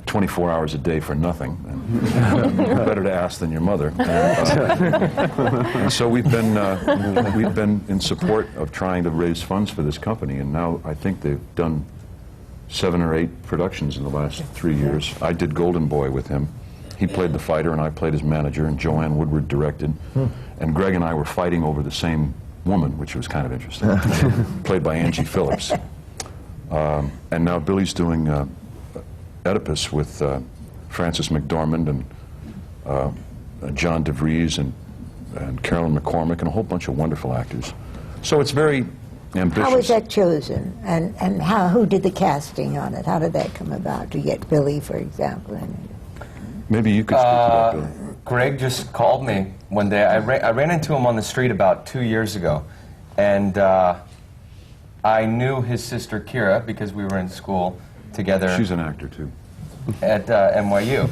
24 hours a day for nothing. And better to ask than your mother. And so we've been in support of trying to raise funds for this company, and now I think they've done 7 or 8 productions in the last 3 years. I did Golden Boy with him. He played the fighter, and I played his manager, and Joanne Woodward directed. And Greg and I were fighting over the same woman, which was kind of interesting, played by Angie Phillips. And now Billy's doing Oedipus with Frances McDormand and John DeVries and Carolyn McCormick and a whole bunch of wonderful actors. So it's very ambitious. How was that chosen? And who did the casting on it? How did that come about to get Billy, for example, in it? Maybe you could speak to that, Bill. Greg just called me one day. I ran into him on the street about 2 years ago, and I knew his sister Kira because we were in school together. She's an actor too. At NYU,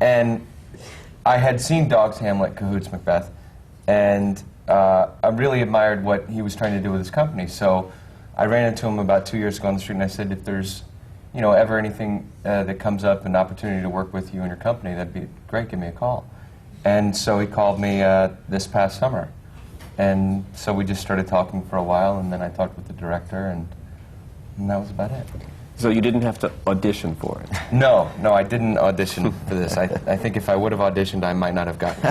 and I had seen Dogs, Hamlet, Cahoots, Macbeth, and I really admired what he was trying to do with his company. So I ran into him about 2 years ago on the street, and I said, if there's ever anything that comes up, an opportunity to work with you and your company, that'd be great, give me a call. And so he called me this past summer. And so we just started talking for a while, and then I talked with the director, and that was about it. So you didn't have to audition for it? No, I didn't audition for this. I think if I would have auditioned, I might not have gotten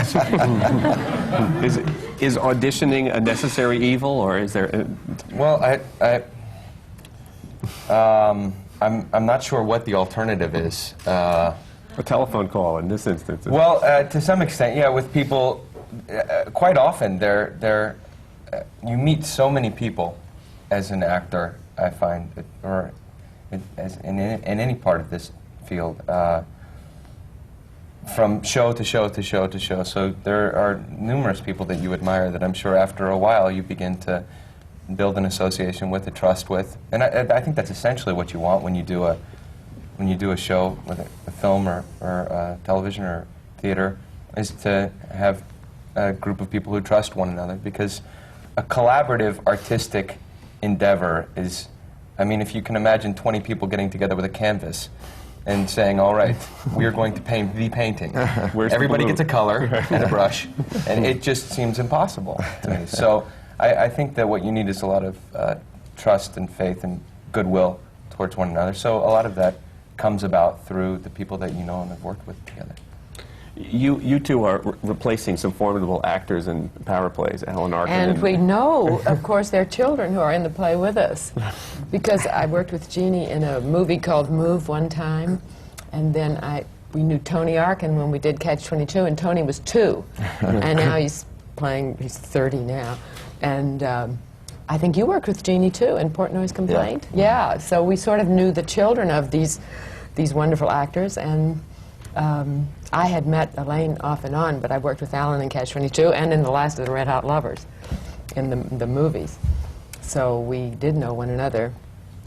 it. Is auditioning a necessary evil, or is there... Well, I'm not sure what the alternative is. A telephone call in this instance. Well, to some extent, yeah. With people, quite often, you meet so many people as an actor. I find, or as in any part of this field, from show to show to show to show. So there are numerous people that you admire that I'm sure after a while you begin to build an association with, a trust with, and I think that's essentially what you want when you do a show, whether a film or television or theater, is to have a group of people who trust one another, because a collaborative artistic endeavor is, I mean, if you can imagine 20 people getting together with a canvas and saying, all right, we are going to paint the painting. Everybody gets a color and a brush, and it just seems impossible to me. So I think that what you need is a lot of trust and faith and goodwill towards one another. So a lot of that comes about through the people that you know and have worked with together. You two are replacing some formidable actors in Power plays, Alan Arkin. And we know, of course, their children who are in the play with us. Because I worked with Jeannie in a movie called Move one time, and then we knew Tony Arkin when we did Catch-22, and Tony was 2. And now he's 30 now. And I think you worked with Jeannie, too, in Portnoy's Complaint? Yeah, so we sort of knew the children of these wonderful actors, and I had met Elaine off and on, but I worked with Alan in Catch-22 and in The Last of the Red Hot Lovers in the movies. So we did know one another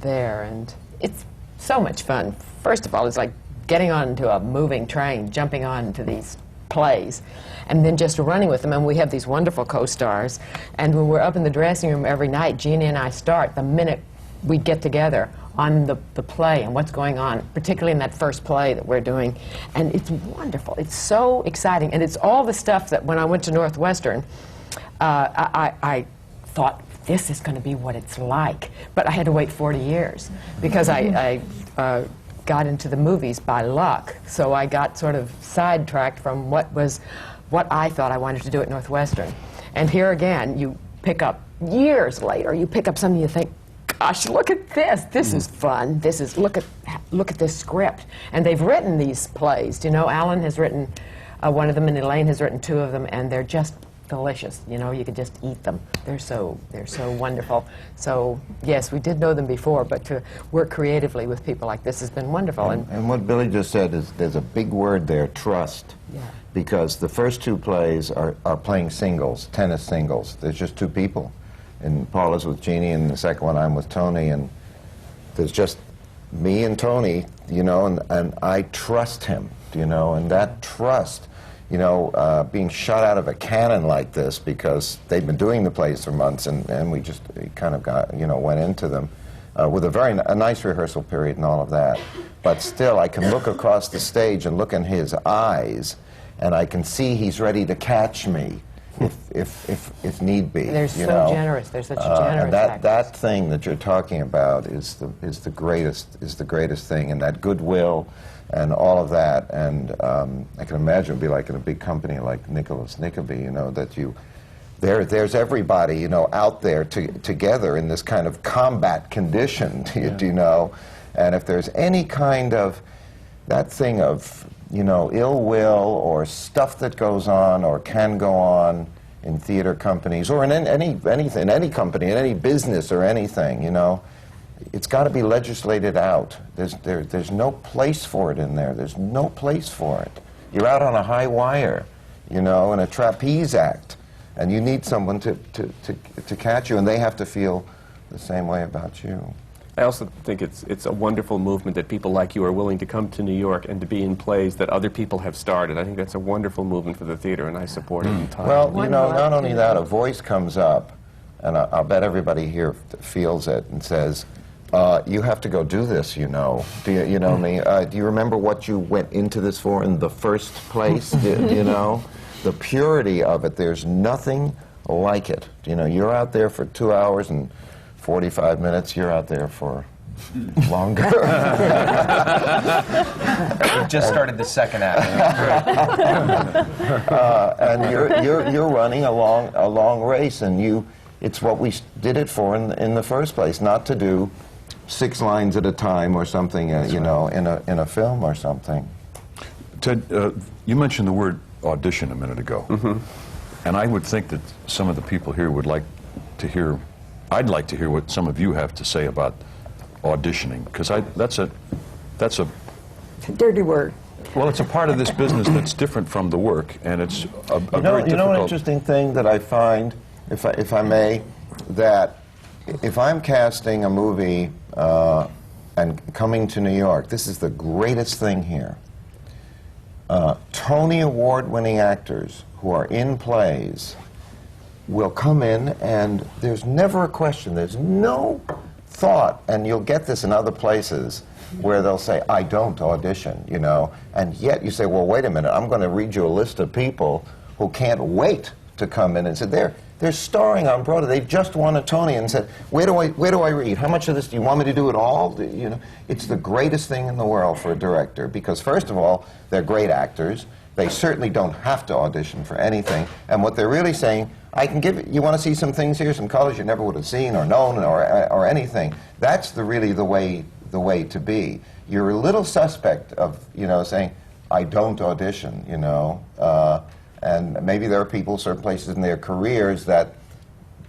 there, and it's so much fun. First of all, it's like getting onto a moving train, jumping onto these plays, and then just running with them. And we have these wonderful co-stars, and when we're up in the dressing room every night, Jeannie and I start the minute we get together on the play and what's going on, particularly in that first play that we're doing. And it's wonderful. It's so exciting. And it's all the stuff that when I went to Northwestern, I thought, this is going to be what it's like. But I had to wait 40 years because I got into the movies by luck. So I got sort of sidetracked from what I thought I wanted to do at Northwestern. And here again, you pick up, years later, you pick up something you think, gosh, look at this. This is fun. This is, look at this script. And they've written these plays. You know, Alan has written one of them, and Elaine has written 2 of them, and they're just delicious. You know, you could just eat them. They're so wonderful. So, yes, we did know them before, but to work creatively with people like this has been wonderful. And what Billy just said is there's a big word there, trust. Yeah. Because the first 2 plays are playing singles, tennis singles. There's just 2 people. And Paula's with Jeannie, and the second one I'm with Tony, and there's just me and Tony, you know, and I trust him, you know, and that trust, you know, being shot out of a cannon like this, because they've been doing the plays for months, and we just kind of got, you know, went into them with a nice rehearsal period and all of that. But still, I can look across the stage and look in his eyes, and I can see he's ready to catch me. If need be. They're so generous. They're such generous and actors. that thing that you're talking about is the greatest thing, and that goodwill and all of that. And I can imagine it would be like in a big company like Nicholas Nickleby, you know, that there's everybody, you know, out there together in this kind of combat condition, you know. And if there's any kind of that thing of, you know, ill will or stuff that goes on or can go on in theater companies or in anything, any company, in any business or anything, you know, it's got to be legislated out. There's no place for it in there. There's no place for it. You're out on a high wire, you know, in a trapeze act, and you need someone to catch you, and they have to feel the same way about you. I also think it's a wonderful movement that people like you are willing to come to New York and to be in plays that other people have started. I think that's a wonderful movement for the theater, and I support it entirely. Well, you know, not only that, a voice comes up, and I'll bet everybody here feels it and says, you have to go do this, you know. Do you know me? Do you remember what you went into this for in the first place? Do you know? The purity of it, there's nothing like it. You know, you're out there for 2 hours and 45 minutes, you're out there for longer. We've just started the second act. And you're running a long race, and it's what we did it for in the first place, not to do 6 lines at a time or something, you know, in a film or something. Ted, you mentioned the word audition a minute ago, and I would think that some of the people here would like to hear. I'd like to hear what some of you have to say about auditioning, because that's a Dirty word. Well, it's a part of this business that's different from the work, and it's a very difficult. You know, an interesting thing that I find, if I may, that if I'm casting a movie and coming to New York, this is the greatest thing here. Tony Award-winning actors who are in plays will come in, and there's never a question. There's no thought, and you'll get this in other places where they'll say, I don't audition, you know, and yet you say, well, wait a minute, I'm going to read you a list of people who can't wait to come in and say, they're starring on Broadway. They just won a Tony, and said, where do I read? How much of this do you want me to do it all? You know, it's the greatest thing in the world for a director, because first of all, they're great actors, They certainly don't have to audition for anything. And what they're really saying, I can give you want to see some things here, some colors you never would have seen or known or anything. That's really the way to be. You're a little suspect of, you know, saying, I don't audition, you know. And maybe there are people, certain places in their careers that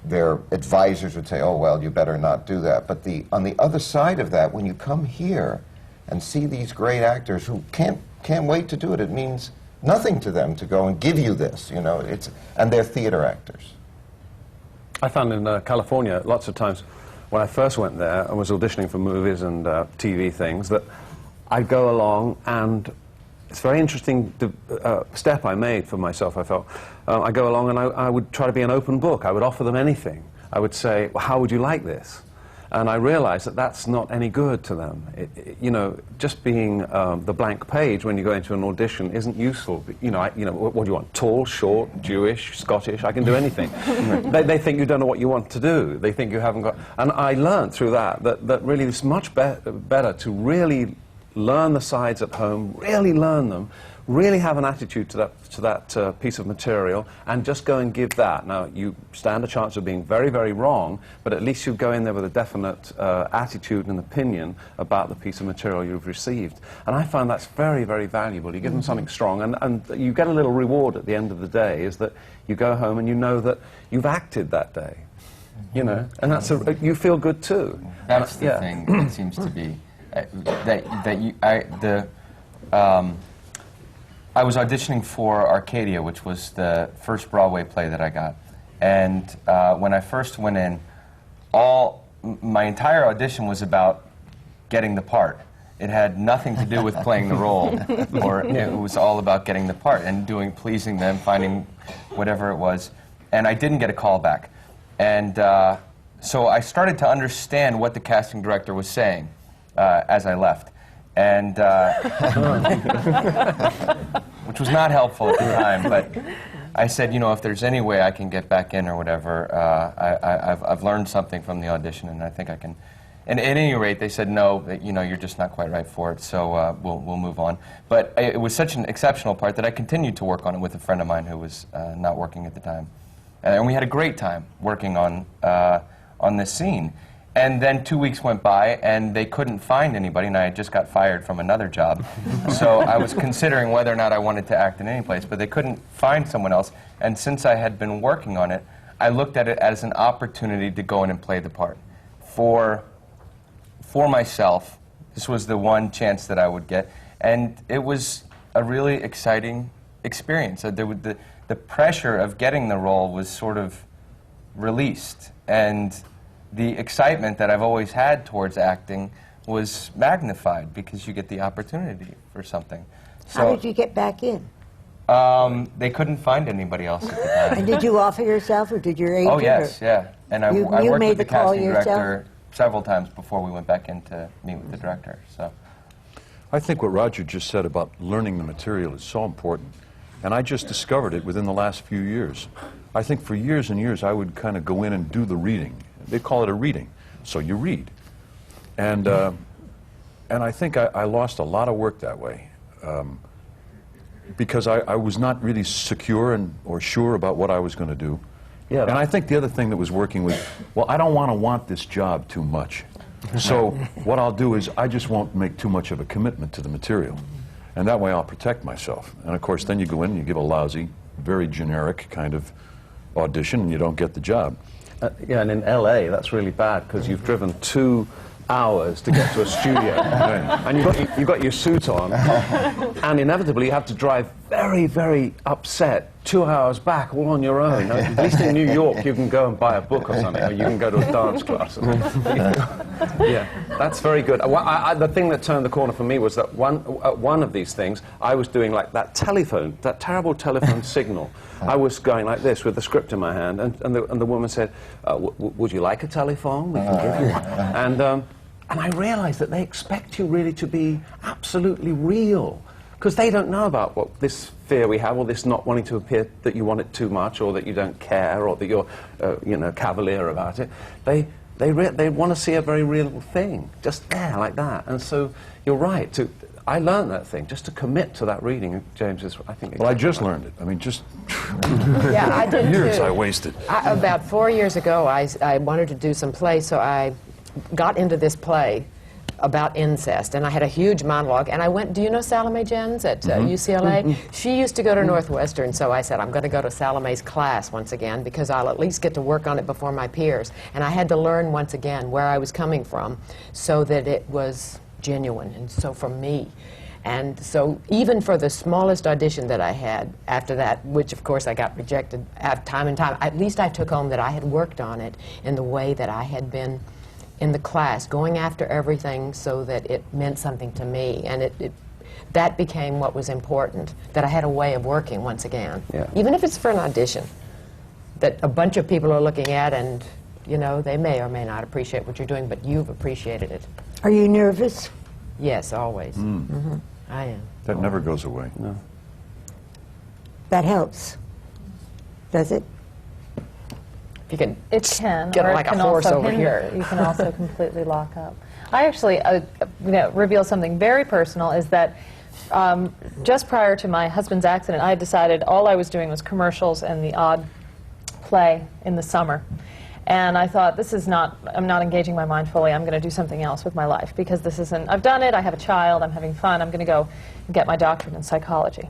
their advisors would say, oh, well, you better not do that. But on the other side of that, when you come here and see these great actors who can't wait to do it, it means nothing to them to go and give you this, you know. And they're theater actors. I found in California, lots of times, when I first went there and was auditioning for movies and TV things, that I'd go along, and it's a very interesting step I made for myself, I felt. I go along and I would try to be an open book. I would offer them anything. I would say, well, how would you like this? And I realized that that's not any good to them. You know, just being the blank page when you go into an audition isn't useful. You know, what do you want? Tall, short, Jewish, Scottish? I can do anything. They think you don't know what you want to do. They think you haven't got... And I learned through that really it's much better to really learn the sides at home, really learn them, really have an attitude to that piece of material, and just go and give that. Now, you stand a chance of being very, very wrong, but at least you go in there with a definite attitude and opinion about the piece of material you've received. And I find that's very, very valuable. You give them something strong, and you get a little reward at the end of the day, is that you go home and you know that you've acted that day. You know, and you feel good too. That's the thing. It seems to be I was auditioning for Arcadia, which was the first Broadway play that I got. And when I first went in, my entire audition was about getting the part. It had nothing to do with playing the role, or it was all about getting the part and pleasing them, finding whatever it was. And I didn't get a call back. And so I started to understand what the casting director was saying as I left. And which was not helpful at the time, but I said, you know, if there's any way I can get back in or whatever, I've learned something from the audition, and I think I can. And at any rate, they said, no, you know, you're just not quite right for it, so we'll move on. But it was such an exceptional part that I continued to work on it with a friend of mine who was not working at the time. And we had a great time working on this scene. And then 2 weeks went by, and they couldn't find anybody, and I had just got fired from another job. So I was considering whether or not I wanted to act in any place, but they couldn't find someone else. And since I had been working on it, I looked at it as an opportunity to go in and play the part. For myself, this was the one chance that I would get, and it was a really exciting experience. The pressure of getting the role was sort of released, and the excitement that I've always had towards acting was magnified because you get the opportunity for something. So, how did you get back in? They couldn't find anybody else at the time. And did you offer yourself, or did your agent? Oh, yes, yeah. And I you worked made with the casting yourself? director several times before we went back in to meet with the director. So, I think what Roger just said about learning the material is so important. And I just discovered it within the last few years. I think for years and years I would kind of go in and do the reading. They call it a reading. So you read. And I think I lost a lot of work that way. Because I was not really secure or sure about what I was going to do. Yeah. And I think the other thing that was working was, well, I don't want this job too much. So what I'll do is I just won't make too much of a commitment to the material. And that way I'll protect myself. And of course then you go in and you give a lousy, very generic kind of audition and you don't get the job. Yeah, and in LA that's really bad because you've driven 2 hours to get to a studio, and you've got your suit on, and inevitably you have to drive very, very upset 2 hours back all on your own. Now, at least in New York you can go and buy a book or something, or you can go to a dance class. Yeah, that's very good. The thing that turned the corner for me was that one of these things, I was doing like that terrible telephone signal. I was going like this with the script in my hand, and the woman said, would you like a telephone? We can give you one. And I realized that they expect you really to be absolutely real, because they don't know about what this fear we have, or this not wanting to appear that you want it too much, or that you don't care, or that you're, cavalier about it. They want to see a very real thing, just there, like that. And so you're right. I learned that thing, just to commit to that reading. James is, I think. Well, I exactly just right. learned it. I mean, just Yeah, I did years too. I wasted. About 4 years ago, I wanted to do some play, so I got into this play about incest, and I had a huge monologue, and I went, do you know Salome Jens at UCLA? She used to go to Northwestern, so I said, I'm going to go to Salome's class once again, because I'll at least get to work on it before my peers. And I had to learn once again where I was coming from, so that it was genuine, and so from me. And so even for the smallest audition that I had after that, which of course I got rejected time and time, at least I took home that I had worked on it in the way that I had been in the class, going after everything so that it meant something to me. And that became what was important, that I had a way of working once again. Yeah. Even if it's for an audition, that a bunch of people are looking at, and you know, they may or may not appreciate what you're doing, but you've appreciated it. Are you nervous? Yes, always. I am. That never goes away. No. That helps. Does it? If you can It can, get or like it can a horse also over hinder. here. You can also completely lock up. I actually reveal something very personal, is that just prior to my husband's accident, I had decided all I was doing was commercials and the odd play in the summer. And I thought, I'm not engaging my mind fully, I'm going to do something else with my life, because this isn't, I've done it, I have a child, I'm having fun, I'm going to go and get my doctorate in psychology.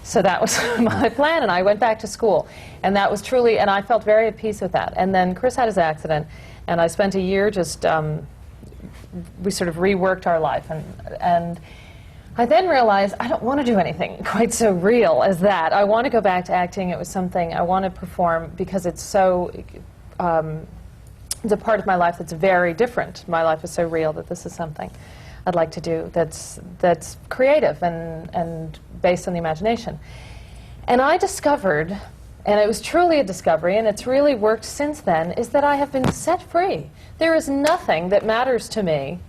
So that was my plan, and I went back to school. And that was truly, and I felt very at peace with that. And then Chris had his accident, and I spent a year just, we sort of reworked our life. And I then realized I don't want to do anything quite so real as that. I want to go back to acting. It was something I want to perform, because it's so, it's a part of my life that's very different. My life is so real that this is something I'd like to do that's creative and based on the imagination. And I discovered, and it was truly a discovery, and it's really worked since then, is that I have been set free. There is nothing that matters to me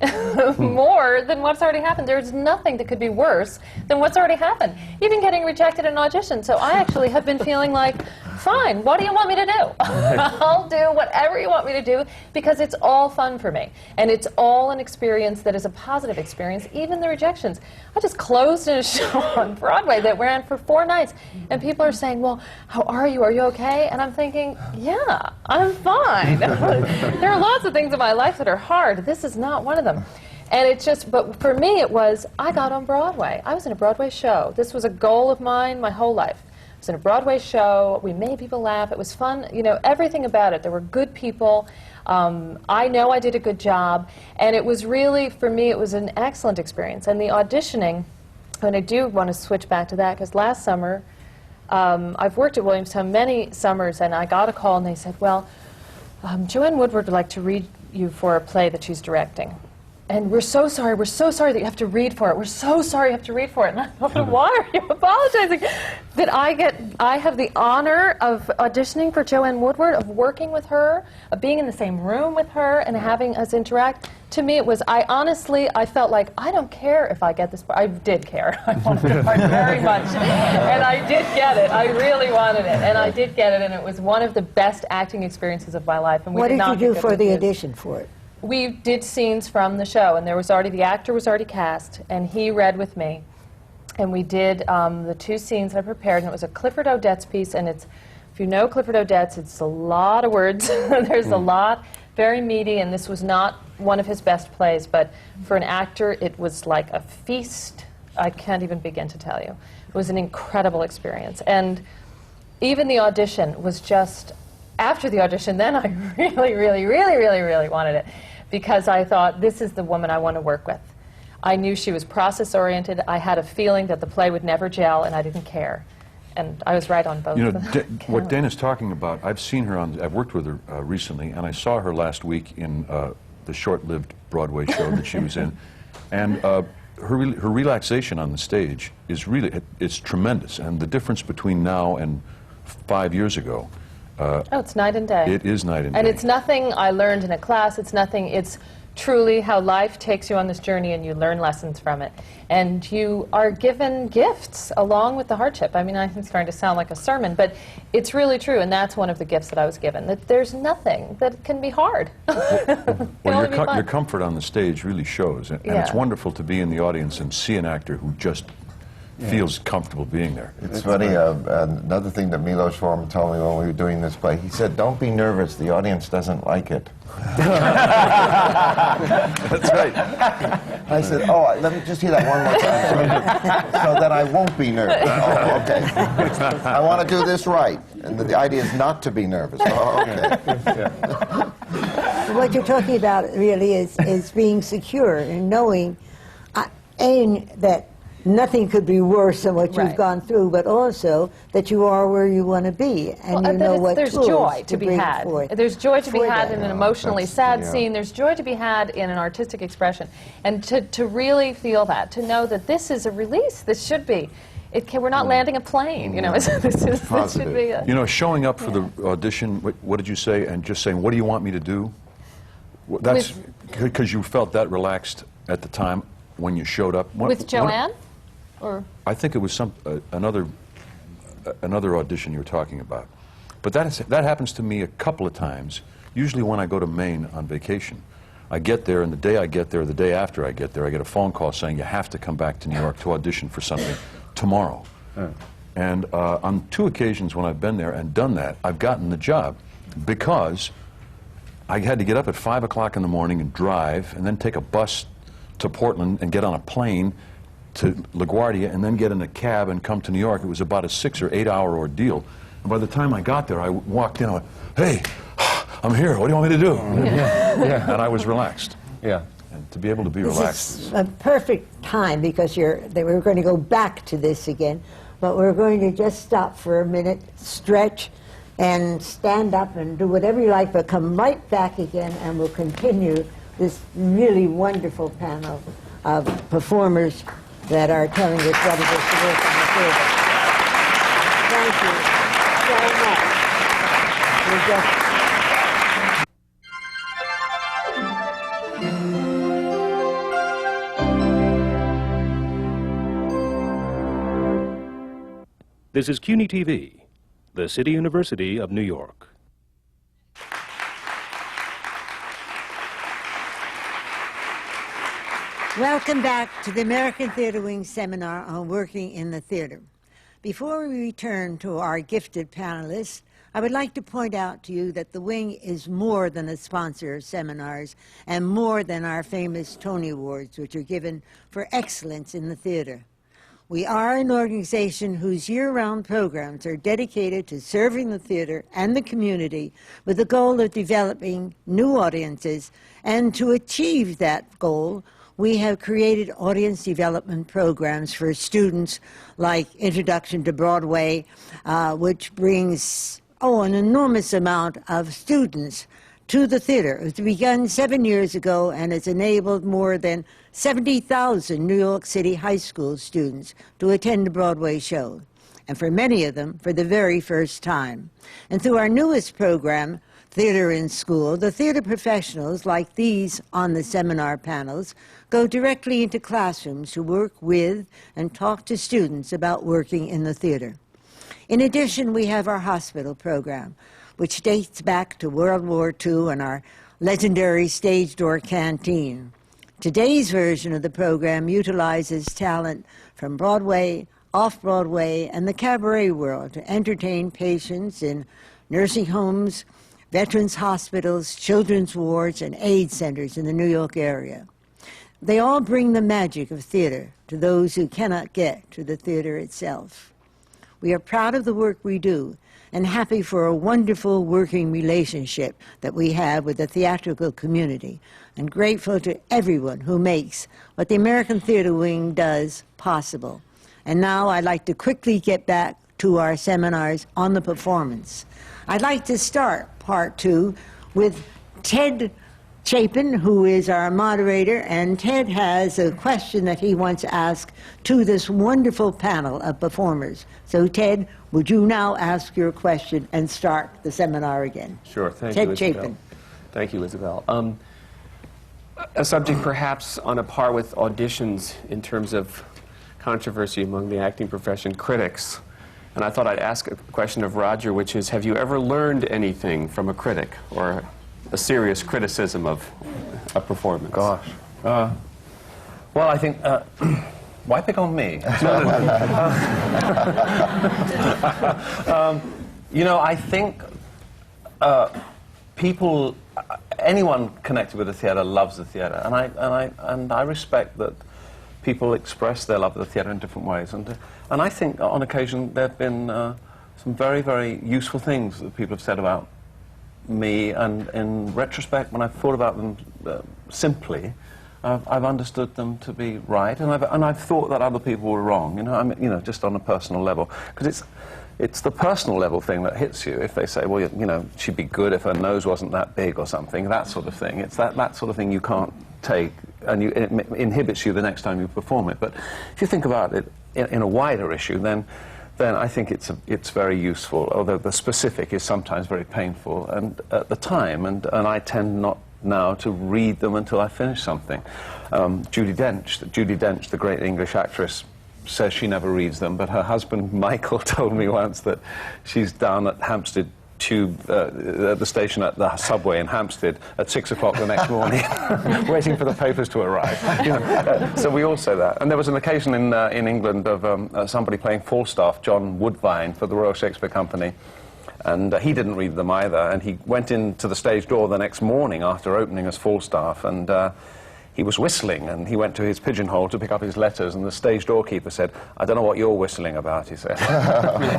more than what's already happened. There is nothing that could be worse than what's already happened, even getting rejected in an audition. So I actually have been feeling like, fine, what do you want me to do? I'll do whatever you want me to do, because it's all fun for me. And it's all an experience that is a positive experience, even the rejections. I just closed in a show on Broadway that ran for 4 nights, and people are saying, well, how are you? Are you okay? And I'm thinking, yeah, I'm fine. There are lots of things in my life that are hard. This is not one of them. And it's just, but for me it was, I got on Broadway. I was in a Broadway show. This was a goal of mine my whole life. I was in a Broadway show. We made people laugh. It was fun. You know, everything about it. There were good people. I know I did a good job. And it was really, for me, it was an excellent experience. And the auditioning, and I do want to switch back to that, because last summer, I've worked at Williamstown many summers, and I got a call, and they said, well, Joanne Woodward would like to read you for a play that she's directing. And we're so sorry that you have to read for it. We're so sorry you have to read for it. And I thought, why are you apologizing? That I have the honor of auditioning for Joanne Woodward, of working with her, of being in the same room with her and having us interact. To me, it was, I felt like, I don't care if I get this part. I did care. I wanted the part very much. And I did get it. I really wanted it. And I did get it. And it was one of the best acting experiences of my life. And we What did not you do get for good the reviews. audition for it? We did scenes from the show, and there was already, the actor was already cast, and he read with me. And we did the 2 scenes I prepared, and it was a Clifford Odets piece, and it's, if you know Clifford Odets, it's a lot of words. There's a lot, very meaty, and this was not one of his best plays, but for an actor, it was like a feast. I can't even begin to tell you. It was an incredible experience. And even the audition was just, after the audition, then I really wanted it, because I thought, this is the woman I want to work with. I knew she was process-oriented. I had a feeling that the play would never gel, and I didn't care. And I was right on both. You know, what Dana's talking about, I've seen her on, I've worked with her recently, and I saw her last week in the short-lived Broadway show that she was in. And her relaxation on the stage is really, it's tremendous. And the difference between now and 5 years ago, oh, it's night and day. it is night and day. And it's nothing I learned in a class. It's nothing, it's truly how life takes you on this journey and you learn lessons from it. And you are given gifts along with the hardship. I mean, I'm starting to sound like a sermon, but it's really true, and that's one of the gifts that I was given, that there's nothing that can be hard. Well, your comfort on the stage really shows, and it's wonderful to be in the audience and see an actor who just feels comfortable being there. It's funny, another thing that Milos Forman told me when we were doing this play, he said, don't be nervous, the audience doesn't like it. That's right. I said, oh, let me just hear that one more time so that I won't be nervous. Oh, okay. I want to do this right. And the idea is not to be nervous. Oh, okay. What you're talking about really is being secure and knowing, that nothing could be worse than what you've gone through, but also that you are where you want to be, and you know what there's tools joy to be bring had. forth. There's joy to be had in an emotionally sad yeah. scene. There's joy to be had in an artistic expression, and to really feel that, to know that this is a release. This should be. We're not landing a plane, you know. This should be a, You know, showing up for the audition, what did you say, and just saying, what do you want me to do? That's because you felt that relaxed at the time when you showed up. with Joanne? Or? I think it was another audition you were talking about. But that happens to me a couple of times, usually when I go to Maine on vacation. I get there, and the day I get there, the day after I get there, I get a phone call saying you have to come back to New York to audition for something tomorrow. And on 2 occasions when I've been there and done that, I've gotten the job because I had to get up at 5 o'clock in the morning and drive, and then take a bus to Portland and get on a plane to LaGuardia, and then get in a cab and come to New York. It was about a 6 or 8 hour ordeal. And by the time I got there, I walked in and went, hey, I'm here, what do you want me to do? And I was relaxed. Yeah. And to be able to be This relaxed. is a perfect time, because we're going to go back to this again, but we're going to just stop for a minute, stretch, and stand up and do whatever you like, but come right back again, and we'll continue this really wonderful panel of performers that are telling us what it is to work on the theater. Thank you so much. This is CUNY TV, the City University of New York. Welcome back to the American Theatre Wing seminar on working in the theatre. Before we return to our gifted panelists, I would like to point out to you that the Wing is more than a sponsor of seminars and more than our famous Tony Awards, which are given for excellence in the theatre. We are an organization whose year-round programs are dedicated to serving the theater and the community with the goal of developing new audiences, and to achieve that goal, we have created audience development programs for students like Introduction to Broadway, which brings an enormous amount of students to the theater. It was begun 7 years ago and has enabled more than 70,000 New York City high school students to attend a Broadway show, and for many of them, for the very first time. And through our newest program, Theater in School, the theater professionals, like these on the seminar panels, go directly into classrooms to work with and talk to students about working in the theater. In addition, we have our hospital program, which dates back to World War II and our legendary stage door canteen. Today's version of the program utilizes talent from Broadway, off-Broadway, and the cabaret world to entertain patients in nursing homes, veterans hospitals, children's wards, and AIDS centers in the New York area. They all bring the magic of theater to those who cannot get to the theater itself. We are proud of the work we do and happy for a wonderful working relationship that we have with the theatrical community, and grateful to everyone who makes what the American Theatre Wing does possible. And now I'd like to quickly get back to our seminars on the performance. I'd like to start part 2 with Ted Chapin, who is our moderator, and Ted has a question that he wants to ask to this wonderful panel of performers. So Ted, would you now ask your question and start the seminar again? Sure, thank Ted you, Isabel. Chapin. Thank you, Isabel. a subject perhaps on a par with auditions in terms of controversy among the acting profession, critics. And I thought I'd ask a question of Roger, which is, have you ever learned anything from a critic or a serious criticism of a performance? Gosh. Well, I think, why pick on me? You know, I think people, anyone connected with the theatre loves the theatre, and I respect that people express their love of the theatre in different ways. And I think on occasion there have been some very, very useful things that people have said about me, and in retrospect, when I've thought about them simply, I've understood them to be right, and I've thought that other people were wrong. You know, I mean, you know, just on a personal level, because it's the personal level thing that hits you. If they say, well, you know, she'd be good if her nose wasn't that big or something, that sort of thing. It's that sort of thing you can't take, and it inhibits you the next time you perform it. But if you think about it in a wider issue, then I think it's very useful, although the specific is sometimes very painful and at the time, and I tend not now to read them until I finish something. Judi Dench, the great English actress, says she never reads them, but her husband Michael told me once that she's down at Hampstead Tube, at the station at the subway in Hampstead at 6 o'clock the next morning, waiting for the papers to arrive. You know, so we all say that. And there was an occasion in England of somebody playing Falstaff, John Woodvine, for the Royal Shakespeare Company. And he didn't read them either, and he went into the stage door the next morning after opening as Falstaff, and he was whistling, and he went to his pigeonhole to pick up his letters, and the stage doorkeeper said, "I don't know what you're whistling about," he said.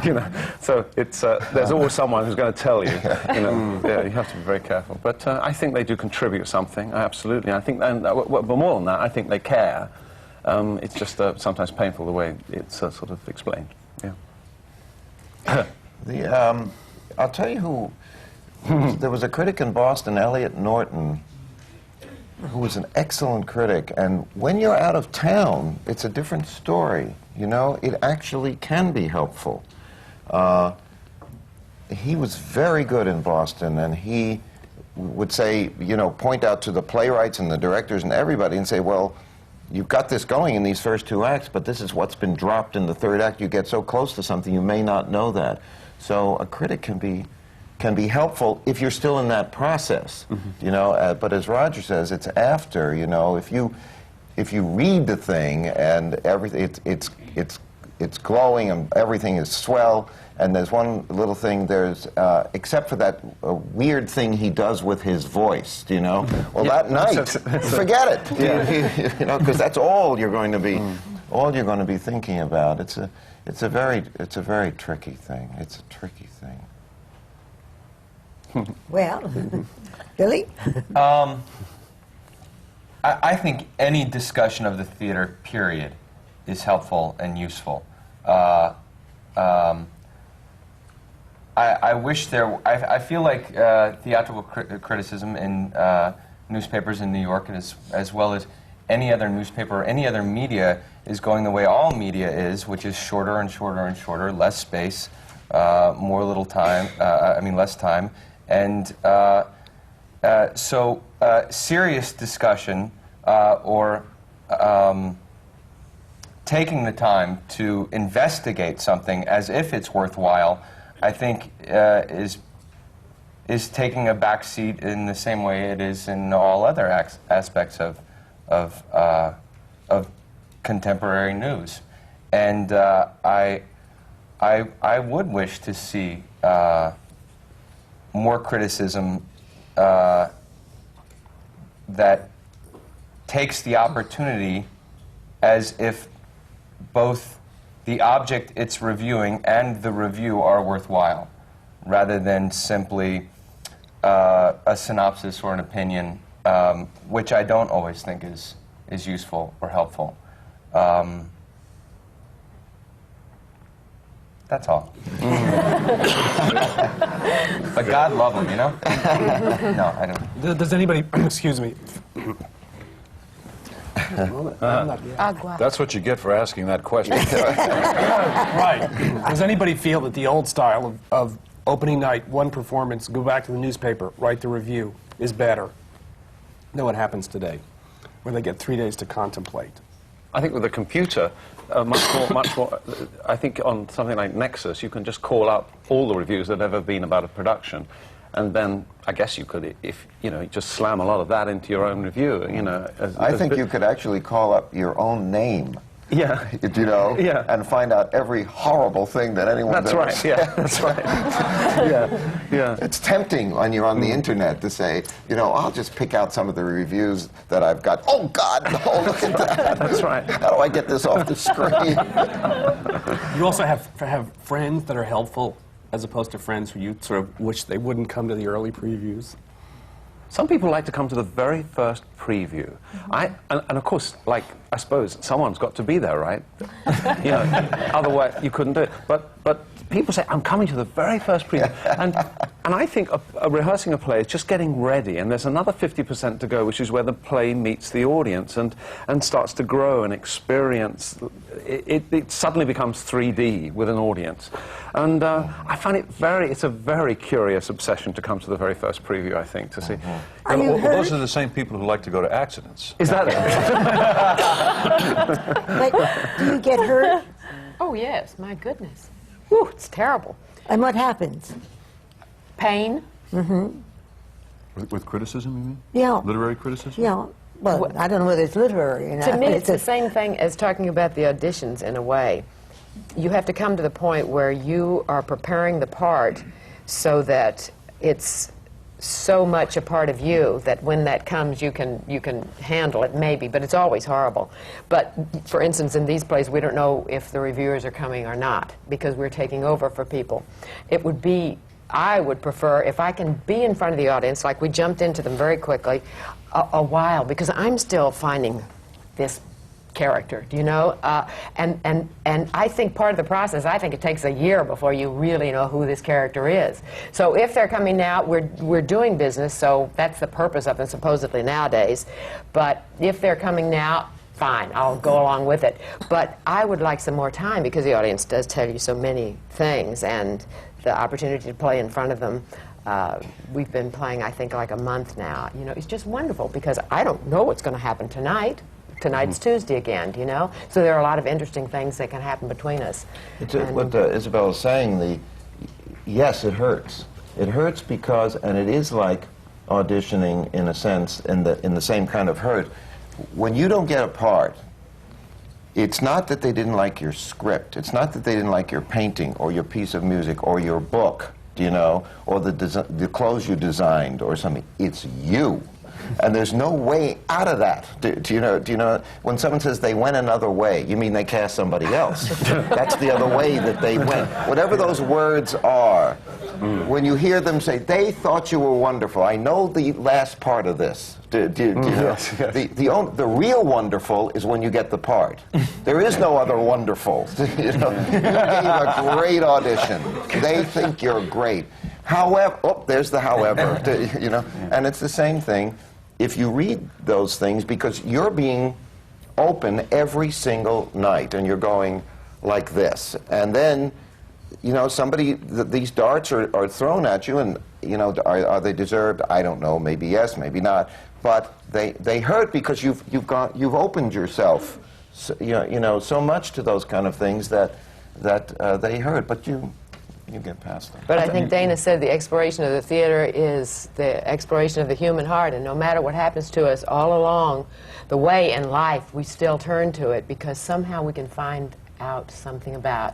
You know, so it's, there's always someone who's going to tell you. You know, yeah, you have to be very careful. But I think they do contribute something, absolutely. I think, and but more than that, I think they care. It's just sometimes painful the way it's sort of explained. Yeah. I'll tell you who, there was a critic in Boston, Elliot Norton, who was an excellent critic, and when you're out of town, it's a different story, you know? It actually can be helpful. He was very good in Boston, and he would say, you know, point out to the playwrights and the directors and everybody and say, well, you've got this going in these first 2 acts, but this is what's been dropped in the 3rd act. You get so close to something, you may not know that. So a critic can be helpful if you're still in that process, you know. But as Roger says, it's after, you know. If you read the thing and everything, it's glowing and everything is swell, and there's one little thing, there's except for that weird thing he does with his voice, you know. Well, that night, forget it, yeah. You know, because that's all you're going to be thinking about. It's a very tricky thing. It's a tricky thing. Well, Billy? I think any discussion of the theater, period, is helpful and useful. I wish there... I feel like theatrical criticism in newspapers in New York, and as well as any other newspaper or any other media, is going the way all media is, which is shorter and shorter and shorter, less space, less time. And so serious discussion or taking the time to investigate something as if it's worthwhile, I think is taking a back seat in the same way it is in all other aspects of contemporary news. And I would wish to see more criticism that takes the opportunity as if both the object it's reviewing and the review are worthwhile, rather than simply a synopsis or an opinion, which I don't always think is useful or helpful. That's all. But God love him, you know? No, I don't. Does anybody, excuse me. That's what you get for asking that question. Right. Does anybody feel that the old style of opening night, one performance, go back to the newspaper, write the review, is better than what happens today? where they get 3 days to contemplate? I think with a computer, much more. I think on something like Nexus, you can just call up all the reviews that have ever been about a production, and then I guess you could, if you know, just slam a lot of that into your own review. You know, I think you could actually call up your own name. Yeah. You know, Yeah. and find out every horrible thing that anyone's That's ever right. said. Yeah, that's right. Yeah. It's tempting when you're on the internet to say, you know, I'll just pick out some of the reviews that I've got. Oh, God, no, look at that. That's right. How do I get this off the screen? You also have friends that are helpful, as opposed to friends who you sort of wish they wouldn't come to the early previews. Some people like to come to the very first preview. And of course, like, I suppose someone's got to be there, right? You know, otherwise you couldn't do it. But people say, I'm coming to the very first preview. And I think rehearsing a play is just getting ready, and there's another 50% to go, which is where the play meets the audience and starts to grow and experience. It suddenly becomes 3D with an audience. And I find it's a very curious obsession to come to the very first preview, I think, to see. Well, those are the same people who like to go to accidents. Is that But do you get hurt? Oh, yes, my goodness. Whew, it's terrible. And what happens? Pain. With criticism, you mean? Yeah. Literary criticism? Yeah. Well, I don't know whether it's literary. You know. To me, it's the same thing as talking about the auditions in a way. You have to come to the point where you are preparing the part so that it's so much a part of you that when that comes, you can handle it, maybe, but it's always horrible. But, for instance, in these plays, we don't know if the reviewers are coming or not, because we're taking over for people. It would be, I would prefer, if I can be in front of the audience, like we jumped into them very quickly, a while, because I'm still finding this character, do you know? And I think part of the process, I think it takes a year before you really know who this character is. So if they're coming now, we're doing business, so that's the purpose of it supposedly nowadays. But if they're coming now, fine, I'll go along with it. But I would like some more time, because the audience does tell you so many things, and the opportunity to play in front of them. We've been playing, I think, like a month now. You know, it's just wonderful, because I don't know what's going to happen tonight. Tonight's Tuesday again, do you know? So there are a lot of interesting things that can happen between us. What Isabel is saying, yes, it hurts. It hurts because, and it is like auditioning in a sense, in the same kind of hurt. When you don't get a part, it's not that they didn't like your script. It's not that they didn't like your painting or your piece of music or your book, do you know, or the clothes you designed or something. It's you. And there's no way out of that. Do you know, when someone says they went another way, you mean they cast somebody else. That's the other way that they went. Whatever those words are, when you hear them say, they thought you were wonderful. I know the last part of this. Do you know? Yes, yes. The real wonderful is when you get the part. There is no other wonderful. You know? You gave a great audition. They think you're great. However, oh, there's the however, you know, and it's the same thing if you read those things, because you're being open every single night and you're going like this. And then, you know, these darts are thrown at you, and, you know, are they deserved? I don't know, maybe yes, maybe not. But they hurt because you've opened yourself, so, you know, so much to those kind of things that they hurt. But you get past them. But I think Dana said the exploration of the theater is the exploration of the human heart, and no matter what happens to us all along the way in life, we still turn to it, because somehow we can find out something about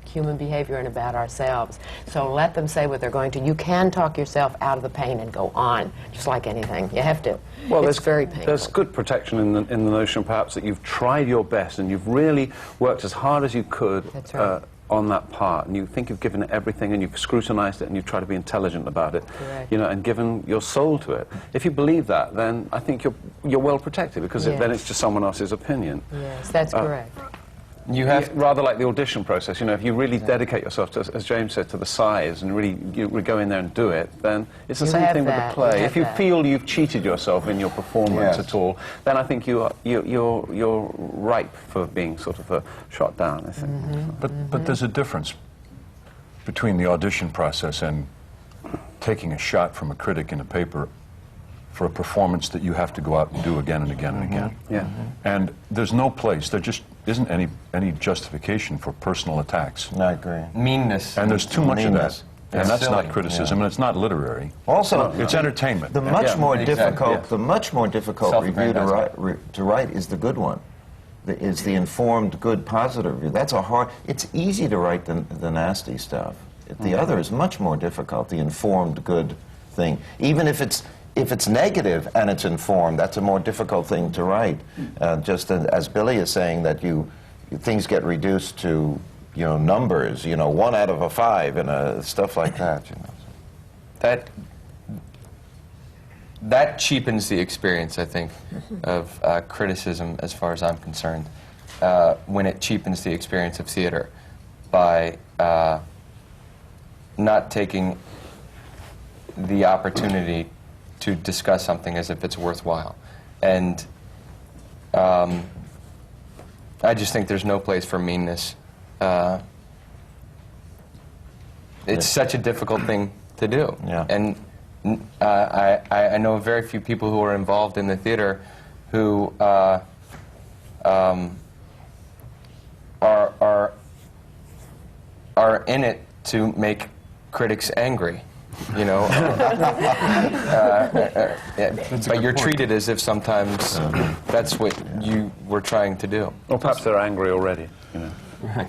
human behavior and about ourselves. So let them say what they're going to. You can talk yourself out of the pain and go on, just like anything. You have to. Well, it's very painful. There's good protection in the notion, perhaps, that you've tried your best and you've really worked as hard as you could. That's right. On that part, and you think you've given it everything, and you've scrutinized it, and you've tried to be intelligent about it. Correct. You know, and given your soul to it. If you believe that, then I think you're well protected, because Yes. then it's just someone else's opinion. Yes, that's correct. You have Rather like the audition process, you know, if you really dedicate yourself to, as James said, to the size, and really you go in there and do it, then it's the You same have thing with that, the play. you If have you that. feel you've cheated yourself in your performance Yes. at all, then I think you're ripe for being sort of shot down, I think. But there's a difference between the audition process and taking a shot from a critic in a paper for a performance that you have to go out and do again and again and again. Yeah. And there's no place, there just isn't any justification for personal attacks. I agree. Meanness. And there's too much of that. Meanness. And It's that's silly. not criticism, and it's not literary. Also, It's entertainment. the much Yeah, more exactly, difficult, yeah. the much more difficult review Self-aggrandizement. to write is the good one. Is the informed, good, positive review. That's a hard. It's easy to write the nasty stuff. The other is much more difficult. The informed, good thing, even if it's negative and it's informed, that's a more difficult thing to write. Just as Billy is saying, that things get reduced to numbers. 1 out of 5 and stuff like that. That cheapens the experience, I think, of criticism as far as I'm concerned, when it cheapens the experience of theater by not taking the opportunity to discuss something as if it's worthwhile. And I just think there's no place for meanness. It's such a difficult thing to do. Yeah. And I know very few people who are involved in the theater who are in it to make critics angry. But you're treated as if sometimes that's what you were trying to do. Or perhaps they're angry already. Right.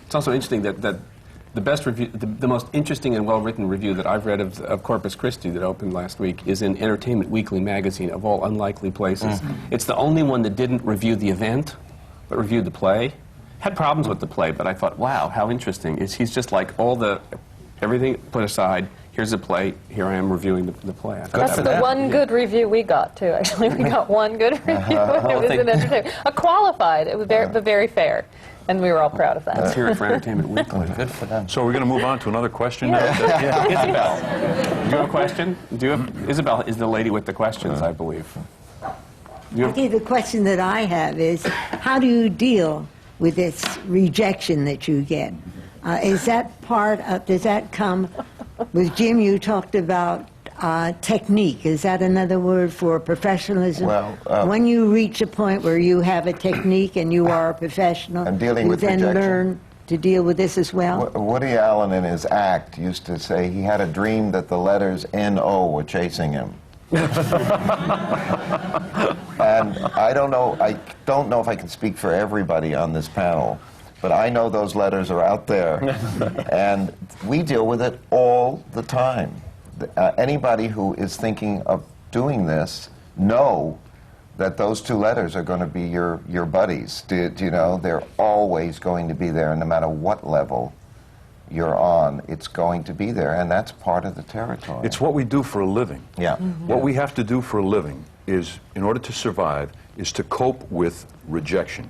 It's also interesting that the best review, the most interesting and well-written review that I've read of Corpus Christi that opened last week is in Entertainment Weekly magazine, of all unlikely places. It's the only one that didn't review the event, but reviewed the play. Had problems with the play, but I thought, wow, how interesting. He's just like everything put aside, here's a play, here I am reviewing the play. That's the one good review we got, too, actually. We got one good review, and it was an entertainment. A qualified, it was but very fair. And we were all proud of that. Let's hear it for Entertainment Weekly. Good for them. So we're going to move on to another question. Isabel, do you have a question? Isabel is the lady with the questions, I believe. Okay, the question that I have is, how do you deal with this rejection that you get? Is that does that come, with Jim you talked about technique. Is that another word for professionalism? Well, when you reach a point where you have a technique and you are a professional, And dealing you with then rejection. learn to deal with this as well? Woody Allen in his act used to say he had a dream that the letters N-O were chasing him. And I don't know if I can speak for everybody on this panel, but I know those letters are out there, and we deal with it all the time. Anybody who is thinking of doing this know that those two letters are going to be your buddies. Do you know? They're always going to be there, and no matter what level you're on, it's going to be there, and that's part of the territory. It's what we do for a living. Yeah. What we have to do for a living is, in order to survive, is to cope with rejection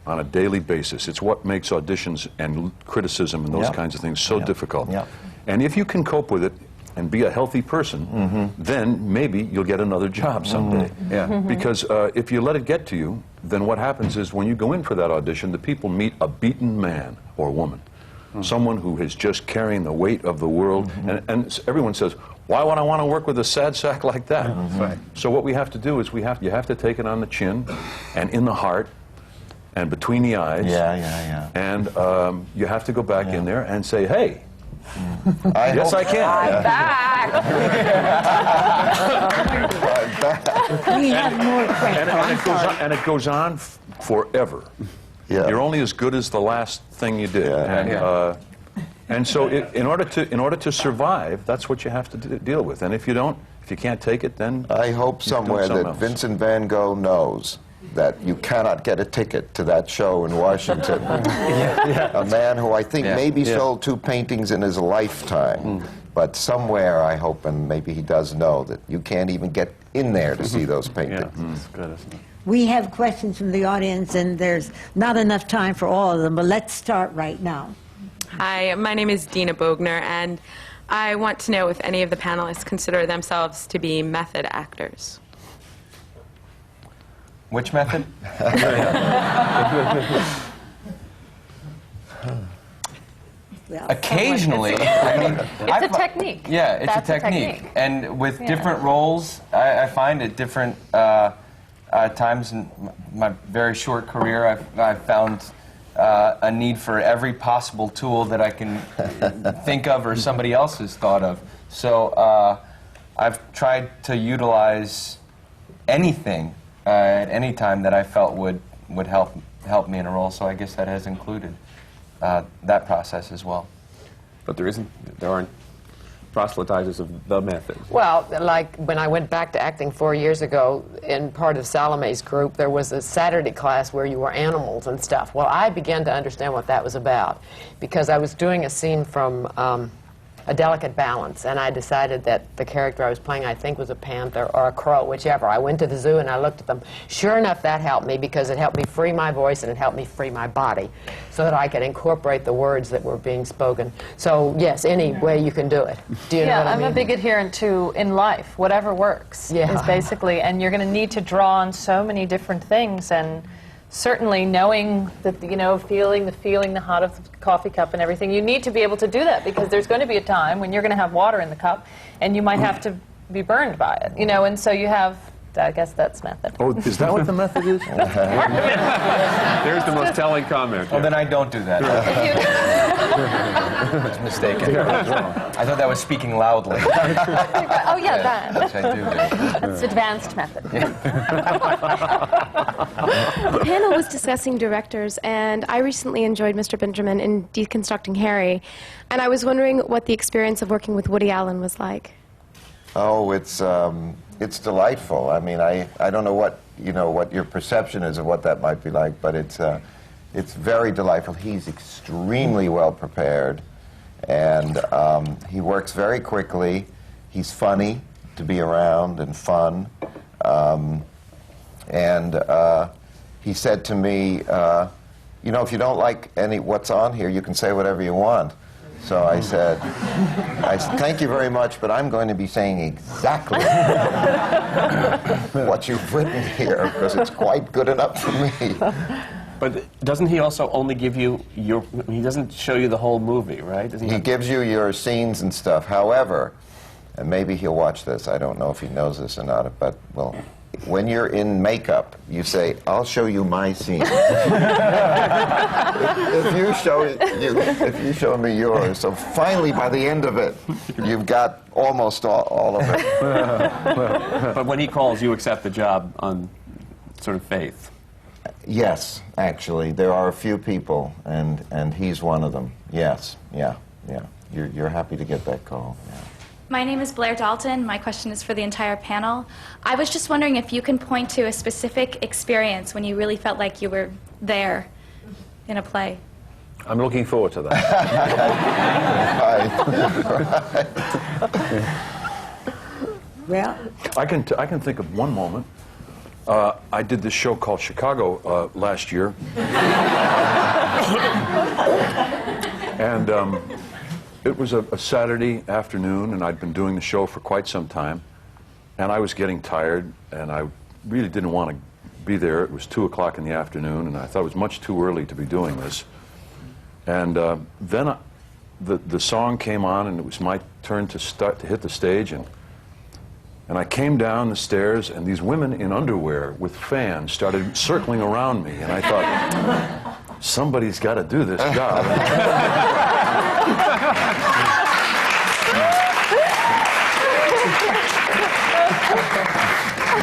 on a daily basis. It's what makes auditions and criticism and those Yeah. kinds of things so Yeah. difficult. Yeah. And if you can cope with it and be a healthy person, then maybe you'll get another job someday. Yeah. Because if you let it get to you, then what happens is when you go in for that audition, the people meet a beaten man or woman, someone who is just carrying the weight of the world, and everyone says, why would I want to work with a sad sack like that? Right. So what we have to do is you have to take it on the chin and in the heart and between the eyes. Yeah. And you have to go back in there and say, hey, Yes, I can. We have more questions. And it goes on forever. Yeah. You're only as good as the last thing you did. Yeah. And so in order to survive, that's what you have to deal with. And if you can't take it, then I hope you can do somewhere something that else. Vincent van Gogh knows that you cannot get a ticket to that show in Washington. A man who I think maybe sold 2 paintings in his lifetime. But somewhere I hope, and maybe he does know, that you can't even get in there to see those paintings. That's good, isn't it? We have questions from the audience, and there's not enough time for all of them, but let's start right now. Hi, my name is Dina Bogner, and I want to know if any of the panelists consider themselves to be method actors. Which method? Well, Occasionally, I mean, It's a technique. Yeah, it's That's a technique. And with different roles, I find at different times in my very short career, I've found a need for every possible tool that I can think of or somebody else has thought of. So I've tried to utilize anything at any time that I felt would help me in a role. So I guess that has included that process as well. But there aren't proselytizers of the method. Well, like when I went back to acting 4 years ago, in part of Salome's group, there was a Saturday class where you were animals and stuff. Well, I began to understand what that was about because I was doing a scene from A Delicate Balance, and I decided that the character I was playing, I think, was a panther or a crow, whichever. I went to the zoo and I looked at them. Sure enough, that helped me because it helped me free my voice and it helped me free my body so that I could incorporate the words that were being spoken. So, yes, any way you can do it. Do you know what I mean? I'm a big adherent to, in life, whatever works is basically, and you're going to need to draw on so many different things, and certainly knowing that, feeling the hot of the coffee cup and everything, you need to be able to do that because there's going to be a time when you're going to have water in the cup and you might have to be burned by it, and so you have, I guess that's method. Oh, is that what the method is? There's the most telling comment. Well, then I don't do that. It's mistaken. I thought that was speaking loudly. Oh, yeah, that. Which I do. That's advanced method. The panel was discussing directors, and I recently enjoyed Mr. Benjamin in Deconstructing Harry, and I was wondering what the experience of working with Woody Allen was like. Oh, it's delightful. I mean, I don't know what your perception is of what that might be like, but it's very delightful. He's extremely well prepared, and he works very quickly. He's funny to be around and fun. He said to me, if you don't like what's on here, you can say whatever you want. So I said, thank you very much, but I'm going to be saying exactly what you've written here, because it's quite good enough for me. But doesn't he also only give you he doesn't show you the whole movie, right? He gives you your scenes and stuff. However, and maybe he'll watch this, I don't know if he knows this or not, but, well, when you're in makeup, you say, I'll show you my scene. if you show me yours. So finally, by the end of it, you've got almost all of it. But when he calls, you accept the job on sort of faith. Yes, actually. There are a few people, and he's one of them. Yes, yeah. You're happy to get that call. Yeah. My name is Blair Dalton. My question is for the entire panel. I was just wondering if you can point to a specific experience when you really felt like you were there in a play. I'm looking forward to that. Well, I can think of one moment. I did this show called Chicago last year. And it was a Saturday afternoon, and I'd been doing the show for quite some time. And I was getting tired, and I really didn't want to be there. It was 2 o'clock in the afternoon, and I thought it was much too early to be doing this. And then the song came on, and it was my turn to hit the stage. And I came down the stairs, and these women in underwear with fans started circling around me. And I thought, somebody's got to do this job.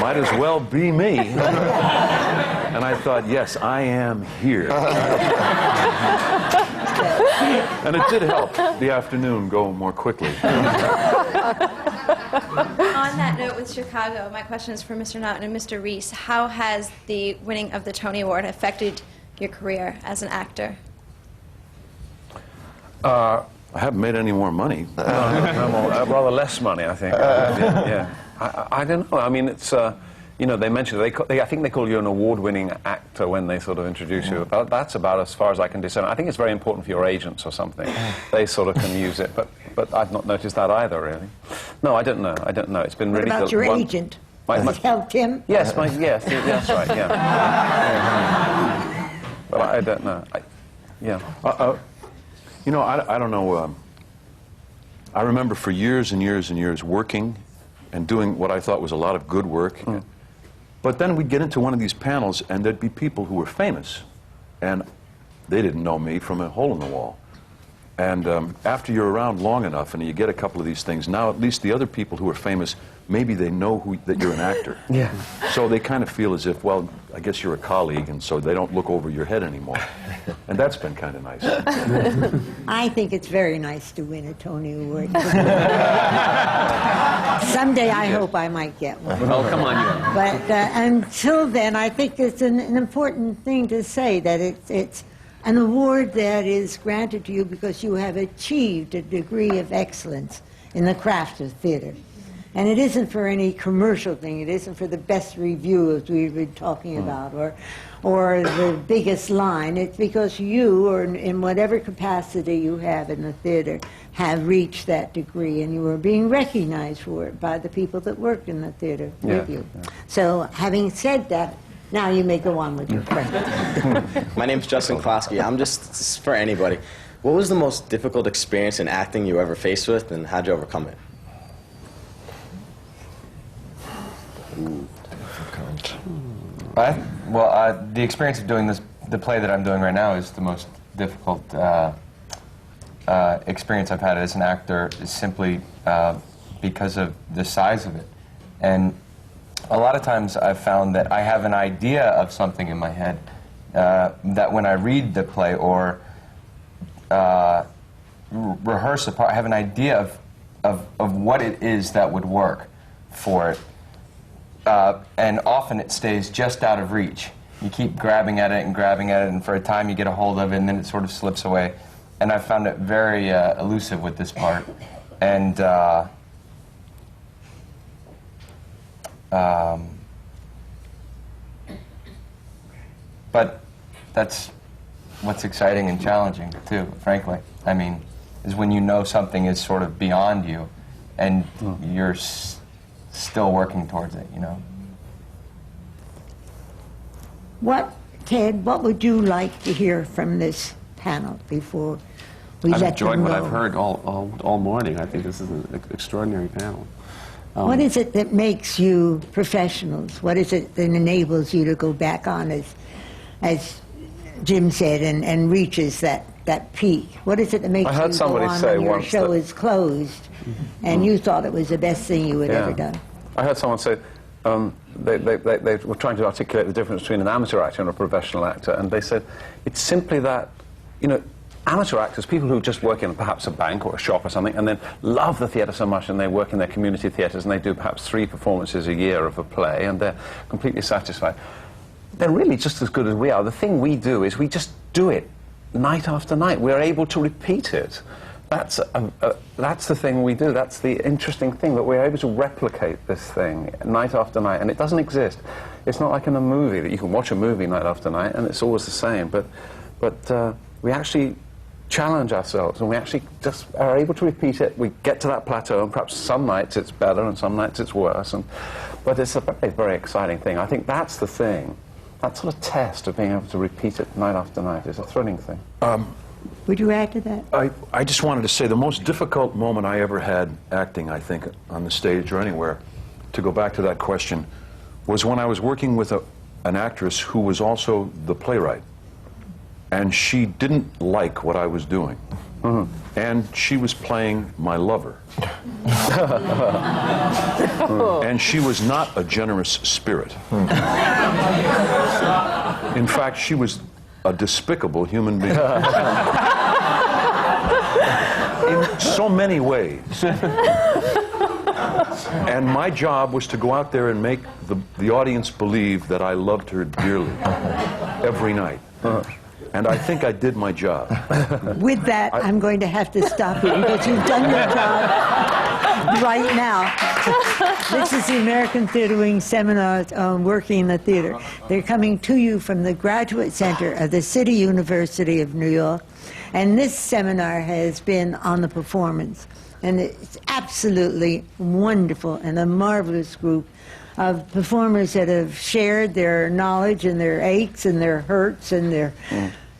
Might as well be me. And I thought, yes, I am here. And it did help the afternoon go more quickly. On that note with Chicago, my question is for Mr. Naughton and Mr. Reese. How has the winning of the Tony Award affected your career as an actor? I haven't made any more money. Rather less money, I think. Yeah. I don't know. I mean, it's, they mentioned, I think they call you an award-winning actor when they sort of introduce you. But that's about as far as I can discern. I think it's very important for your agents or something. They sort of can use it, but I've not noticed that either, really. No, I don't know. It's been really... What about your agent? Has it helped him? Yes, that's right, yeah. But I don't know. You know, I don't know. I remember for years and years and years working and doing what I thought was a lot of good work. But then we'd get into one of these panels, and there'd be people who were famous, and they didn't know me from a hole in the wall. And after you're around long enough and you get a couple of these things, now at least the other people who are famous, maybe they know that you're an actor. Yeah. So they kind of feel as if, well, I guess you're a colleague, and so they don't look over your head anymore. And that's been kind of nice. I think it's very nice to win a Tony Award. Someday I hope I might get one. Oh, come on, you. But until then, I think it's an important thing to say that it's an award that is granted to you because you have achieved a degree of excellence in the craft of theater. And it isn't for any commercial thing. It isn't for the best review, as we've been talking about, or the biggest line. It's because you, or in whatever capacity you have in the theater, have reached that degree, and you are being recognized for it by the people that work in the theater with you. So, having said that, now you may go on with your question. My name's Justin Klosky. I'm just for anybody. What was the most difficult experience in acting you ever faced with, and how'd you overcome it? The experience of doing the play that I'm doing right now is the most difficult experience I've had as an actor, is simply because of the size of it. And a lot of times I've found that I have an idea of something in my head that when I read the play or rehearse a part, I have an idea of what it is that would work for it. And often it stays just out of reach. You keep grabbing at it, and for a time you get a hold of it, and then it sort of slips away. And I found it very elusive with this part. And but that's what's exciting and challenging, too, frankly. I mean, is when you know something is sort of beyond you, and you're still working towards it, you know. Ted, what would you like to hear from this panel before we I've let enjoyed them what go? I've heard all morning. I think this is an extraordinary panel. What is it that makes you professionals? What is it that enables you to go back on, as Jim said, and reaches that peak? What is it that makes you go on when your show is closed and you thought it was the best thing you had ever done? I heard someone say they were trying to articulate the difference between an amateur actor and a professional actor, and they said it's simply that, you know, amateur actors, people who just work in perhaps a bank or a shop or something, and then love the theatre so much, and they work in their community theatres, and they do perhaps 3 performances a year of a play, and they're completely satisfied. They're really just as good as we are. The thing we do is we just do it night after night. We're able to repeat it. That's the thing we do. That's the interesting thing, that we're able to replicate this thing night after night, and it doesn't exist. It's not like in a movie that you can watch a movie night after night and it's always the same. But we actually challenge ourselves, and we actually just are able to repeat it. We get to that plateau, and perhaps some nights it's better and some nights it's worse. But it's a very, very exciting thing. I think that's the thing. That sort of test of being able to repeat it night after night is a thrilling thing. Would you add to that? I just wanted to say the most difficult moment I ever had acting, I think, on the stage or anywhere, to go back to that question, was when I was working with an actress who was also the playwright. And she didn't like what I was doing. And she was playing my lover. And she was not a generous spirit. In fact, she was a despicable human being. In so many ways. And my job was to go out there and make the audience believe that I loved her dearly every night. And I think I did my job. With that, I'm going to have to stop you because you've done your job right now. This is the American Theatre Wing Seminars on Working in the Theatre. They're coming to you from the Graduate Center of the City University of New York. And this seminar has been on the performance. And it's absolutely wonderful and a marvelous group of performers that have shared their knowledge and their aches and their hurts and their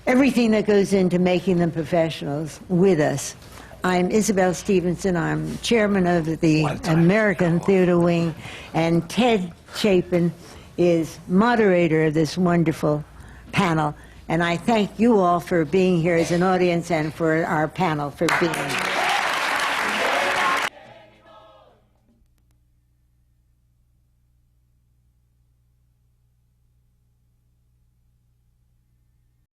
everything that goes into making them professionals with us. I'm Isabel Stevenson. I'm chairman of the American Theater Wing, and Ted Chapin is moderator of this wonderful panel. And I thank you all for being here as an audience and for our panel for being here.